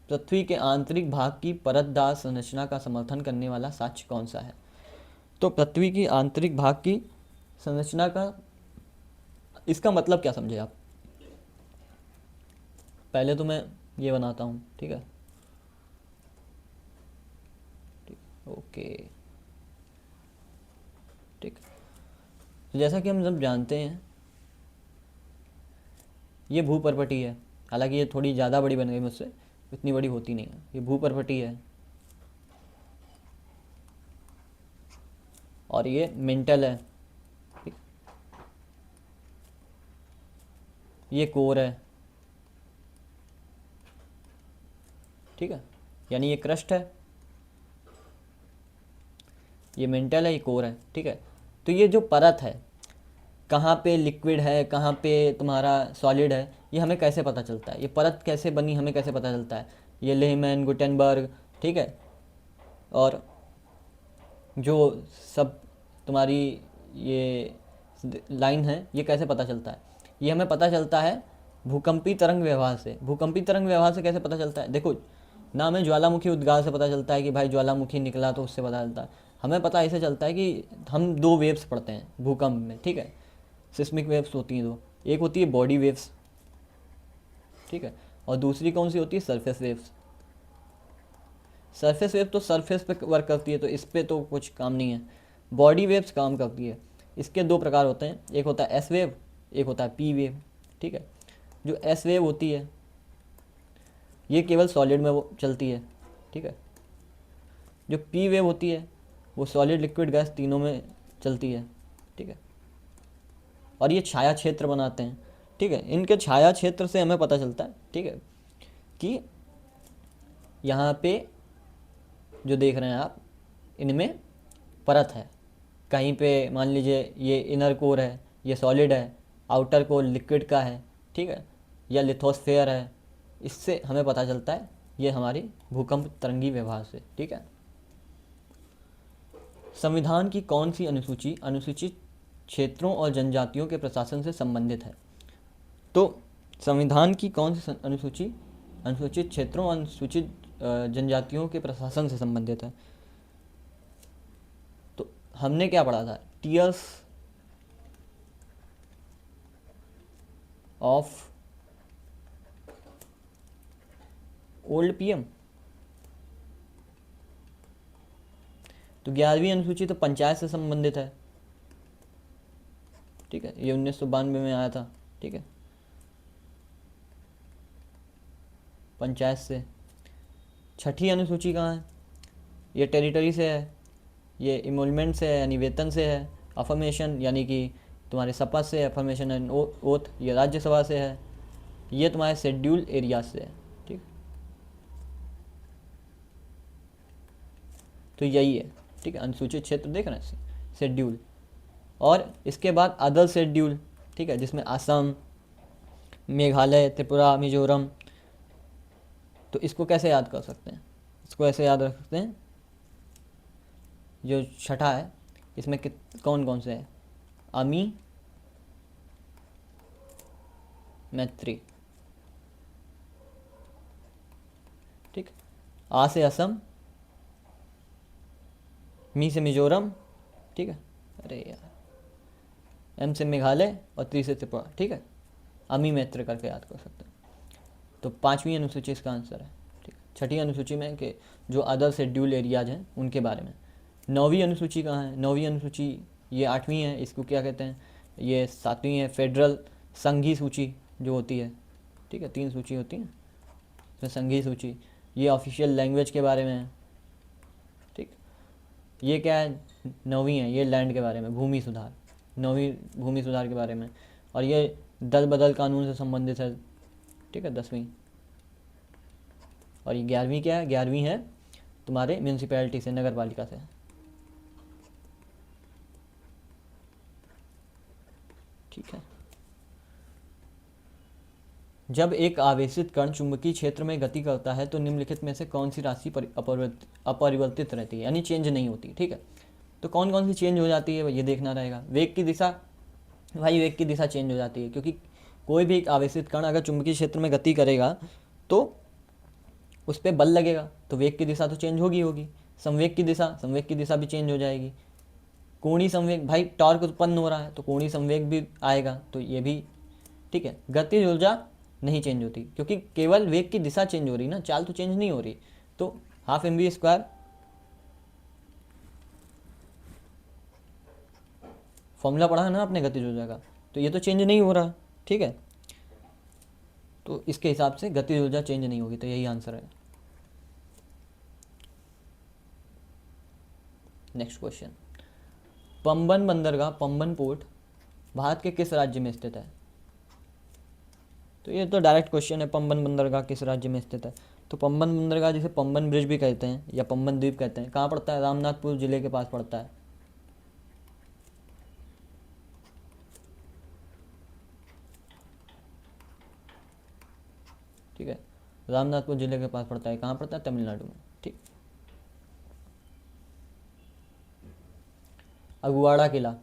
पृथ्वी के आंतरिक भाग की परतदार संरचना का समर्थन करने वाला साक्ष्य कौन सा है? तो पृथ्वी की आंतरिक भाग की संरचना का, इसका मतलब क्या समझे आप? पहले तो मैं ये बनाता हूँ, ठीक है। ओके, ठीक। तो जैसा कि हम सब जानते हैं, ये भूपर्वटी है। हालांकि ये थोड़ी ज़्यादा बड़ी बन गई मुझसे, इतनी बड़ी होती नहीं है। ये भूपर्वटी है और ये मेंटल है, ठीक। ये कोर है, ठीक है। यानी ये क्रस्ट है, ये मेंटल है, ये कोर है, ठीक है। तो ये जो परत है, कहाँ पे लिक्विड है, कहाँ पे तुम्हारा सॉलिड है, ये हमें कैसे पता चलता है? ये परत कैसे बनी, हमें कैसे पता चलता है? ये लेहमैन, गुटेनबर्ग, ठीक है, और जो सब तुम्हारी ये लाइन है, ये कैसे पता चलता है? ये हमें पता चलता है भूकंपी तरंग व्यवहार से। भूकंपी तरंग व्यवहार से कैसे पता चलता है? देखो ना, हमें ज्वालामुखी उद्गार से पता चलता है कि भाई ज्वालामुखी निकला, तो उससे पता चलता है। हमें पता ऐसे चलता है कि हम दो वेव्स पढ़ते हैं भूकंप में, ठीक है। सिस्मिक वेव्स होती हैं दो, एक होती है बॉडी वेव्स, ठीक है, और दूसरी कौन सी होती है? Surface waves. सरफेस वेव तो सरफेस पे वर्क करती है, तो इस पे तो कुछ काम नहीं है। बॉडी वेव्स काम करती है। इसके दो प्रकार होते हैं, एक होता है एस वेव, एक होता है पी वेव, ठीक है। जो एस वेव होती है ये केवल सॉलिड में वो चलती है, ठीक है। जो पी वेव होती है वो सॉलिड, लिक्विड, गैस तीनों में चलती है, ठीक है। और ये छाया क्षेत्र बनाते हैं, ठीक है। इनके छाया क्षेत्र से हमें पता चलता है, ठीक है, कि यहाँ पे जो देख रहे हैं आप, इनमें परत है। कहीं पे मान लीजिए ये इनर कोर है, ये सॉलिड है, आउटर कोर लिक्विड का है, ठीक है, या लिथोस्फेयर है। इससे हमें पता चलता है ये हमारी भूकंप तरंगी व्यवहार से, ठीक है। संविधान की कौन सी अनुसूची अनुसूचित क्षेत्रों और जनजातियों के प्रशासन से संबंधित है? तो संविधान की कौन सी अनुसूची अनुसूचित क्षेत्रों और अनुसूचित जनजातियों के प्रशासन से संबंधित है? तो हमने क्या पढ़ा था? Tears of old PM. तो 11वीं अनुसूची तो पंचायत से संबंधित है, ठीक है। ये 1992 में आया था, ठीक है, पंचायत से। छठी अनुसूची कहाँ है? ये टेरिटरी से है, ये इमोलमेंट से है यानी वेतन से है, अफर्मेशन यानी कि तुम्हारे शपथ से, अफर्मेशन एंड ओथ ये राज्यसभा से है, ये तुम्हारे शेड्यूल एरिया से है, ठीक। तो यही है, ठीक है, अनुसूचित क्षेत्र देख रहे हैं, शेड्यूल। और इसके बाद अदर शेड्यूल, ठीक है, जिसमें असम, मेघालय, त्रिपुरा, मिजोरम। तो इसको कैसे याद कर सकते हैं? इसको ऐसे याद रख सकते हैं, जो छठा है इसमें कौन कौन से है? अमी, मैत्री, ठीक। आ से असम, मी से मिजोरम, ठीक है, अरे यार, एम से मेघालय और त्री से त्रिपुरा, ठीक है। अमी मैत्र करके याद कर सकते हैं। तो 5वीं अनुसूची इसका आंसर है, ठीक। छठी अनुसूची में कि जो अदर शेड्यूल एरियाज हैं उनके बारे में। 9वीं अनुसूची कहाँ है? 9वीं अनुसूची ये 8वीं है, इसको क्या कहते हैं? ये 7वीं है, फेडरल संघी सूची जो होती है, ठीक है। 3 सूची होती हैं, इसमें संघी सूची, ये ऑफिशियल लैंग्वेज के बारे में है, ठीक। ये क्या है? 9वीं है, ये लैंड के बारे में, भूमि सुधार, 9वीं भूमि सुधार के बारे में। और ये दल बदल कानून से संबंधित है, ठीक है, 10वीं। और ये 11वीं क्या है, 11वीं है तुम्हारे म्यूनसिपैलिटी से, नगर पालिका से। ठीक है। जब एक आवेशित कण चुंबकीय क्षेत्र में गति करता है तो निम्नलिखित में से कौन सी राशि अपरिवर्तित रहती है, यानी चेंज नहीं होती। ठीक है, तो कौन कौन सी चेंज हो जाती है ये देखना रहेगा। वेग की दिशा, भाई वेग की दिशा चेंज हो जाती है, क्योंकि कोई भी एक आवेशित कण अगर चुंबकीय क्षेत्र में गति करेगा तो उस पर बल लगेगा, तो वेग की दिशा तो चेंज होगी। संवेग की दिशा भी चेंज हो जाएगी। कोणीय संवेग, भाई टॉर्क उत्पन्न हो रहा है तो कोणीय संवेग भी आएगा, तो ये भी। ठीक है, गतिज ऊर्जा नहीं चेंज होती, क्योंकि केवल वेग की दिशा चेंज हो रही ना, चाल तो चेंज नहीं हो रही। तो हाफ mv², फॉर्मूला पढ़ा है ना आपने गतिज ऊर्जा का, तो ये तो चेंज नहीं हो रहा। ठीक है, तो इसके हिसाब से गतिज ऊर्जा चेंज नहीं होगी, तो यही आंसर है। नेक्स्ट क्वेश्चन, पंबन बंदरगाह, पंबन पोर्ट भारत के किस राज्य में स्थित है? तो ये तो डायरेक्ट क्वेश्चन है, पंबन बंदरगाह किस राज्य में स्थित है? तो पंबन बंदरगाह जिसे पंबन ब्रिज भी कहते हैं या पंबन द्वीप कहते हैं, कहाँ पड़ता है? रामनाथपुर जिले के पास पड़ता है। ठीक है, रामनाथपुर जिले के पास पड़ता है। कहाँ पड़ता है? तमिलनाडु में। ठीक, अगुआड़ा किला,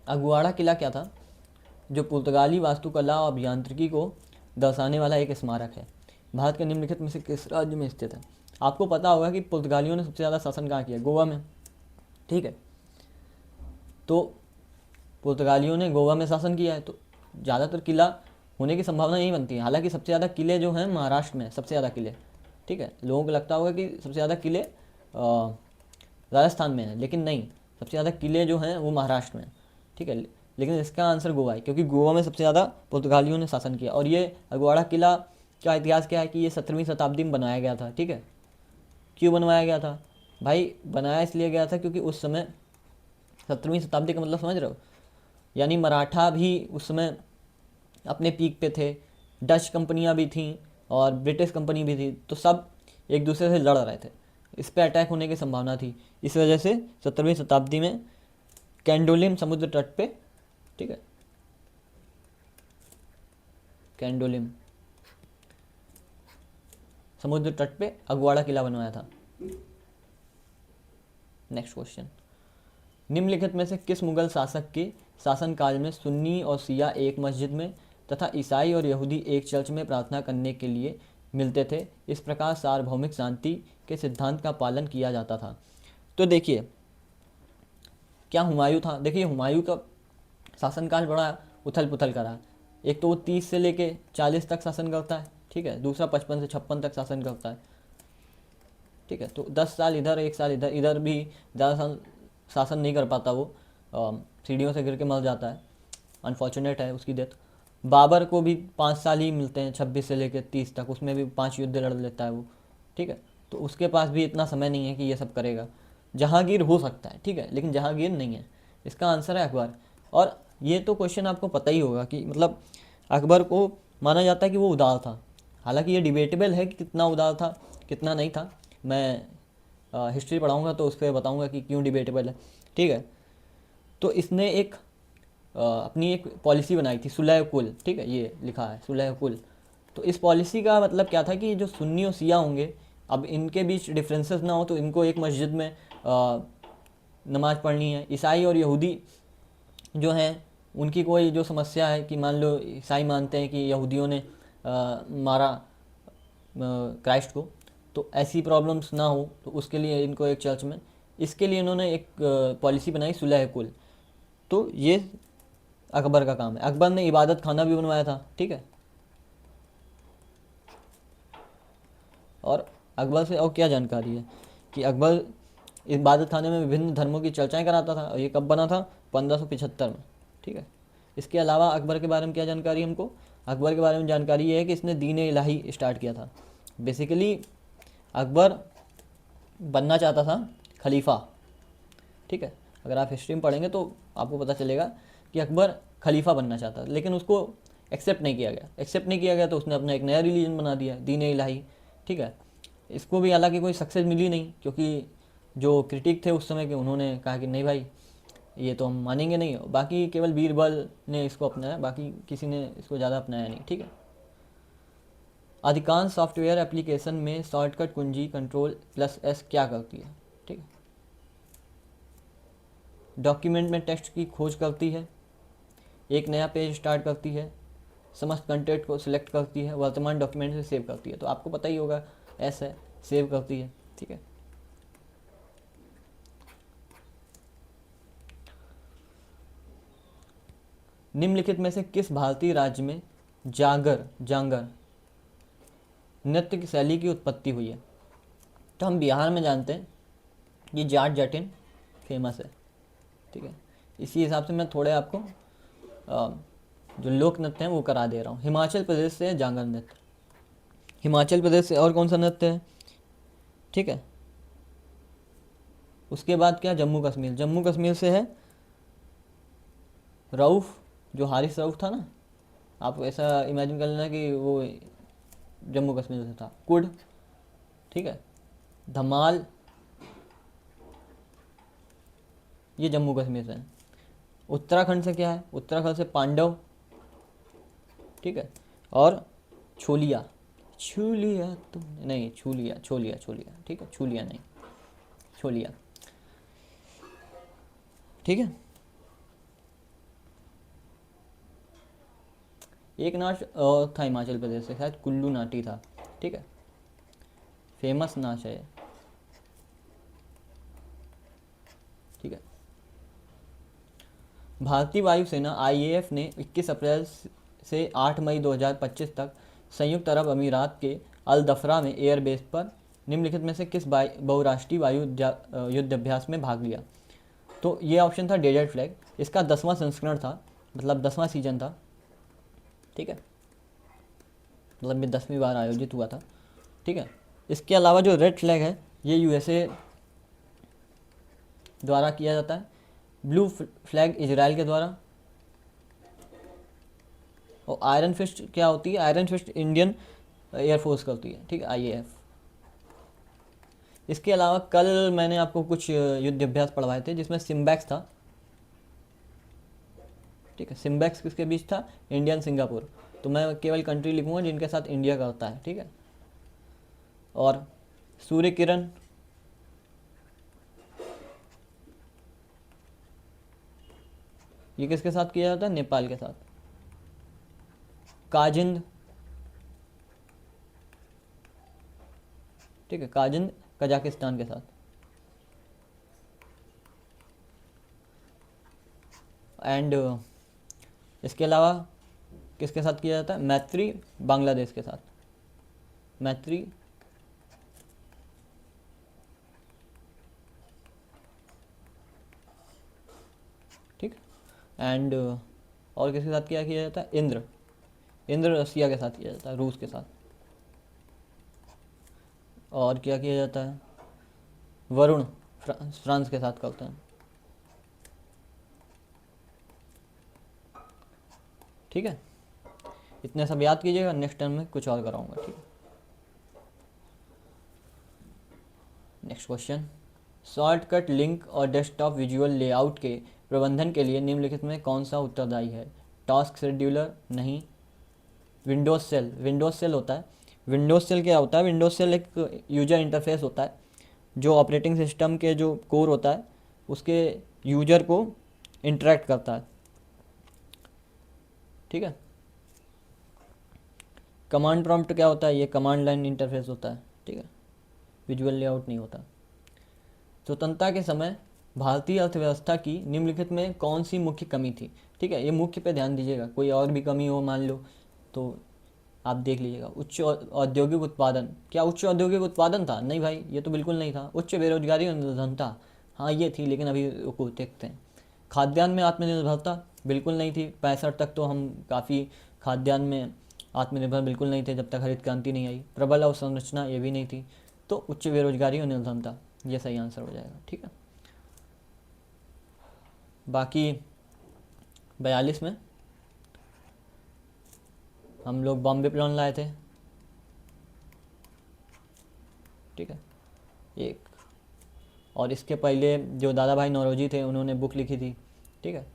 अगुआड़ा किला क्या था? जो पुर्तगाली वास्तुकला और अभियांत्रिकी को दर्शाने वाला एक स्मारक है। भारत के निम्नलिखित में से किस राज्य में स्थित है? आपको पता होगा कि पुर्तगालियों ने सबसे ज़्यादा शासन कहाँ किया? गोवा में। ठीक है, तो पुर्तगालियों ने गोवा में शासन किया है, तो ज़्यादातर किला होने की संभावना यही बनती है। हालांकि सबसे ज़्यादा किले जो हैं महाराष्ट्र में, सबसे ज़्यादा किले। ठीक है, लोगों को लगता होगा कि सबसे ज़्यादा किले राजस्थान में हैं, लेकिन नहीं, सबसे ज़्यादा किले जो हैं वो महाराष्ट्र में। ठीक है, लेकिन इसका आंसर गोवा है, क्योंकि गोवा में सबसे ज़्यादा पुर्तगालियों ने शासन किया। और ये अगवाड़ा किला का इतिहास क्या है कि ये 17वीं शताब्दी में बनाया गया था। ठीक है, क्यों बनवाया गया था भाई? बनाया इसलिए गया था क्योंकि उस समय 17वीं शताब्दी का मतलब समझ रहे हो, यानी मराठा भी उस समय अपने पीक पे थे, डच कंपनियां भी थीं और ब्रिटिश कंपनी भी थी, तो सब एक दूसरे से लड़ रहे थे, इस पे अटैक होने की संभावना थी। इस वजह से 17वीं शताब्दी में कैंडोलिम समुद्र तट पे, ठीक है, कैंडोलिम समुद्र तट पे अगवाड़ा किला बनवाया था। नेक्स्ट क्वेश्चन, निम्नलिखित में से किस मुगल शासक के शासनकाल में सुन्नी और शिया एक मस्जिद में तथा ईसाई और यहूदी एक चर्च में प्रार्थना करने के लिए मिलते थे? इस प्रकार सार्वभौमिक शांति के सिद्धांत का पालन किया जाता था। तो देखिए, क्या हुमायूं था? देखिए, हुमायूं का शासनकाल बड़ा उथल पुथल का रहा। एक तो वो 30 से लेके 40 तक शासन करता है। ठीक है, दूसरा 55 से 56 तक शासन करता है। ठीक है, तो 10 साल इधर, 1 साल इधर, इधर भी ज़्यादा साल शासन नहीं कर पाता, वो सीढ़ियों से गिर के मर जाता है। अनफॉर्चुनेट है उसकी डेथ। बाबर को भी 5 साल ही मिलते हैं, 26 से लेकर 30 तक, उसमें भी 5 युद्ध लड़ लेता है वो। ठीक है, तो उसके पास भी इतना समय नहीं है कि ये सब करेगा। जहांगीर हो सकता है, ठीक है, लेकिन जहांगीर नहीं है। इसका आंसर है अकबर। और ये तो क्वेश्चन आपको पता ही होगा कि मतलब अकबर को माना जाता है कि वो उदार था। हालांकि ये डिबेटेबल है कि कितना उदार था कितना नहीं था। मैं हिस्ट्री पढ़ाऊँगा तो उस पर बताऊँगा कि क्यों डिबेटेबल है। ठीक है, तो इसने एक अपनी एक पॉलिसी बनाई थी, सुलह कुल। ठीक है, ये लिखा है सुलह कुल। तो इस पॉलिसी का मतलब क्या था कि जो सुन्नी और शिया होंगे, अब इनके बीच डिफरेंसेस ना हो, तो इनको एक मस्जिद में नमाज़ पढ़नी है। ईसाई और यहूदी जो हैं, उनकी कोई जो समस्या है कि मान लो ईसाई मानते हैं कि यहूदियों ने मारा क्राइस्ट को, तो ऐसी प्रॉब्लम्स ना हो, तो उसके लिए इनको एक चर्च में, इसके लिए इन्होंने एक पॉलिसी बनाई सुलह कुल। तो ये अकबर का काम है। अकबर ने इबादत खाना भी बनवाया था। ठीक है, और अकबर से और क्या जानकारी है कि अकबर इबादत खाने में विभिन्न धर्मों की चर्चाएं कराता था, और ये कब बना था? 1575 में। ठीक है, इसके अलावा अकबर के बारे में क्या जानकारी हमको? अकबर के बारे में जानकारी ये है कि इसने दीन इलाही स्टार्ट किया था। बेसिकली अकबर बनना चाहता था खलीफा। ठीक है, अगर आप हिस्ट्री में पढ़ेंगे तो आपको पता चलेगा कि अकबर खलीफा बनना चाहता था, लेकिन उसको एक्सेप्ट नहीं किया गया। एक्सेप्ट नहीं किया गया तो उसने अपना एक नया रिलीजन बना दिया, दीन इलाही। ठीक है। इसको भी हालांकि कोई सक्सेस मिली नहीं, क्योंकि जो क्रिटिक थे उस समय के उन्होंने कहा कि नहीं भाई ये तो हम मानेंगे नहीं। बाकी केवल बीरबल ने इसको अपनाया, बाकी किसी ने इसको ज़्यादा अपनाया नहीं, ठीक है। अधिकांश सॉफ्टवेयर एप्लीकेशन में शॉर्टकट कुंजी कंट्रोल+S क्या करती है, ठीक है। डॉक्यूमेंट में टेक्स्ट की खोज करती है, एक नया पेज स्टार्ट करती है, समस्त कंटेंट को सिलेक्ट करती है, वर्तमान डॉक्यूमेंट से सेव करती है। तो आपको पता ही होगा एस है, सेव करती है, ठीक है। निम्नलिखित में से किस भारतीय राज्य में जांगर नृत्य की शैली की उत्पत्ति हुई है? तो हम बिहार में जानते हैं ये जाट जटिन फेमस है, ठीक है। इसी हिसाब से मैं थोड़े आपको जो लोक नृत्य हैं वो करा दे रहा हूँ। हिमाचल प्रदेश से है जांगर नृत्य, हिमाचल प्रदेश से। और कौन सा नृत्य है, ठीक है। उसके बाद क्या, जम्मू कश्मीर, जम्मू कश्मीर से है रऊफ़, जो हारिस रऊफ़ था ना, आप ऐसा इमेजिन कर लेना कि वो जम्मू कश्मीर से था। कुड, ठीक है। धमाल, ये जम्मू कश्मीर से है। उत्तराखंड से क्या है, उत्तराखंड से पांडव, ठीक है। और छोलिया, छूलिया तुम नहीं, छूलिया छोलिया छोलिया, ठीक है, छूलिया नहीं, छोलिया, ठीक है। एक नाच और था हिमाचल प्रदेश से, शायद कुल्लू नाटी था, ठीक है। फेमस नाच है, ठीक है। भारतीय वायुसेना IAF ने 21 अप्रैल से 8 मई 2025 तक संयुक्त अरब अमीरात के अल दफरा में एयरबेस पर निम्नलिखित में से किस बहुराष्ट्रीय वायु युद्ध अभ्यास में भाग लिया? तो ये ऑप्शन था डेजर्ट फ्लैग, इसका 10वां संस्करण था, मतलब 10वां सीजन था, ठीक है। मतलब ये 10वीं बार आयोजित हुआ था, ठीक है। इसके अलावा जो रेड फ्लैग है ये USA द्वारा किया जाता है, ब्लू फ्लैग इजराइल के द्वारा, और आयरन फिस्ट क्या होती है, आयरन फिस्ट इंडियन एयरफोर्स करती है, ठीक है, IAF। इसके अलावा कल मैंने आपको कुछ युद्ध अभ्यास पढ़वाए थे जिसमें सिम्बैक्स था, ठीक है। सिम्बैक्स किसके बीच था, इंडियन सिंगापुर। तो मैं केवल कंट्री लिखूंगा जिनके साथ इंडिया करता है, ठीक है। और सूर्य किरण, ये किसके साथ किया जाता है, नेपाल के साथ। काजिंद, ठीक है, काजिंद कजाकिस्तान के साथ। एंड इसके अलावा किसके साथ किया जाता है, मैत्री बांग्लादेश के साथ, मैत्री, ठीक। एंड और किसके साथ किया जाता है, इंद्र रसिया के साथ किया जाता है, रूस के साथ। और क्या किया जाता है, वरुण फ्रांस के साथ करते हैं, ठीक है। इतने सब याद कीजिएगा, नेक्स्ट टाइम में कुछ और कराऊंगा, ठीक है। नेक्स्ट क्वेश्चन, शॉर्टकट लिंक और डेस्कटॉप विजुअल लेआउट के प्रबंधन के लिए निम्नलिखित में कौन सा उत्तरदायी है? टास्क शेड्यूलर नहीं, विंडोज सेल होता है। विंडोज सेल क्या होता है, विंडोज सेल एक यूजर इंटरफेस होता है जो ऑपरेटिंग सिस्टम के जो कोर होता है उसके यूजर को इंटरेक्ट करता है, ठीक है। कमांड प्रॉम्प्ट क्या होता है, ये कमांड लाइन इंटरफेस होता है, ठीक है, विजुअल लेआउट नहीं होता। स्वतंत्रता के समय भारतीय अर्थव्यवस्था की निम्नलिखित में कौन सी मुख्य कमी थी? ठीक है, ये मुख्य पे ध्यान दीजिएगा, कोई और भी कमी हो मान लो तो आप देख लीजिएगा। उच्च औद्योगिक उत्पादन, क्या उच्च औद्योगिक उत्पादन था? नहीं भाई, ये तो बिल्कुल नहीं था। उच्च बेरोजगारी और निर्धनता, हाँ ये थी, लेकिन अभी को देखते हैं। खाद्यान्न में आत्मनिर्भरता बिल्कुल नहीं थी, 65 तक तो हम काफ़ी खाद्यान्न में आत्मनिर्भर बिल्कुल नहीं थे जब तक हरित क्रांति नहीं आई। प्रबल अवसंरचना, ये भी नहीं थी। तो उच्च बेरोजगारी और निर्धनता, ये सही आंसर हो जाएगा, ठीक है। बाकी 42 में हम लोग बॉम्बे प्लान लाए थे, ठीक है, एक। और इसके पहले जो दादा भाई नौरोजी थे उन्होंने बुक लिखी थी, ठीक है,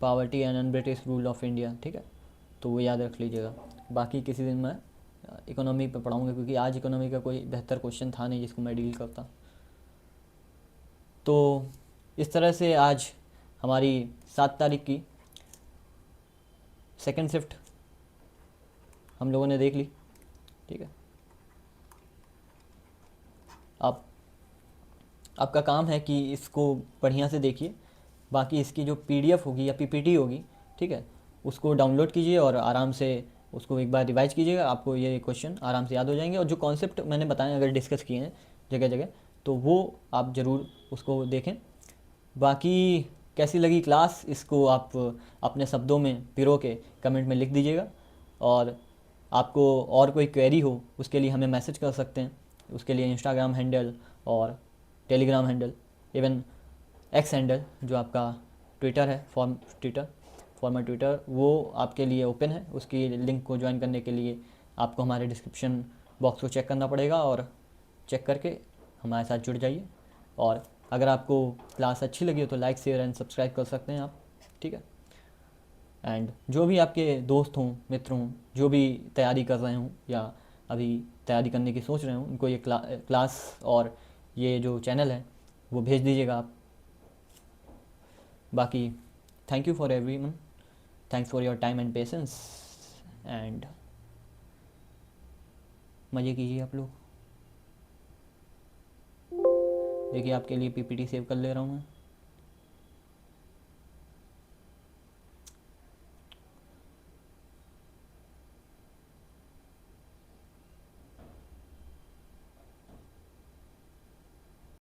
poverty and un British rule of India, ठीक है, तो वो याद रख लीजिएगा। बाकी किसी दिन मैं इकोनॉमी पे पढ़ाऊँगा, क्योंकि आज इकोनॉमी का कोई बेहतर क्वेश्चन था नहीं जिसको मैं डील करता। तो इस तरह से आज हमारी 7 तारीख की सेकंड शिफ्ट हम लोगों ने देख ली, ठीक है। आप आपका काम है कि इसको बढ़िया से देखिए, बाकी इसकी जो पीडीएफ होगी या पीपीटी होगी, ठीक है, उसको डाउनलोड कीजिए और आराम से उसको एक बार रिवाइज कीजिएगा, आपको ये क्वेश्चन आराम से याद हो जाएंगे। और जो कॉन्सेप्ट मैंने बताए अगर डिस्कस किए हैं जगह जगह, तो वो आप ज़रूर उसको देखें। बाकी कैसी लगी क्लास, इसको आप अपने शब्दों में पिरो के कमेंट में लिख दीजिएगा। और आपको और कोई क्वेरी हो उसके लिए हमें मैसेज कर सकते हैं, उसके लिए इंस्टाग्राम हैंडल और Telegram handle, even x handle जो आपका ट्विटर है, फॉर्मर ट्विटर, वो आपके लिए ओपन है। उसकी लिंक को ज्वाइन करने के लिए आपको हमारे डिस्क्रिप्शन बॉक्स को चेक करना पड़ेगा और चेक करके हमारे साथ जुड़ जाइए। और अगर आपको क्लास अच्छी लगी हो तो लाइक शेयर एंड सब्सक्राइब कर सकते हैं आप, ठीक है। एंड जो भी आपके दोस्त हों, मित्र हों, जो भी तैयारी कर रहे हों या अभी तैयारी करने की सोच रहे हों, उनको ये क्लास और ये जो चैनल है वो भेज दीजिएगा आप। बाकी thank you for everyone, thanks for your time and patience, and मज़े कीजिए आप लोग। देखिए आपके लिए पीपीटी सेव कर ले रहा हूँ मैं।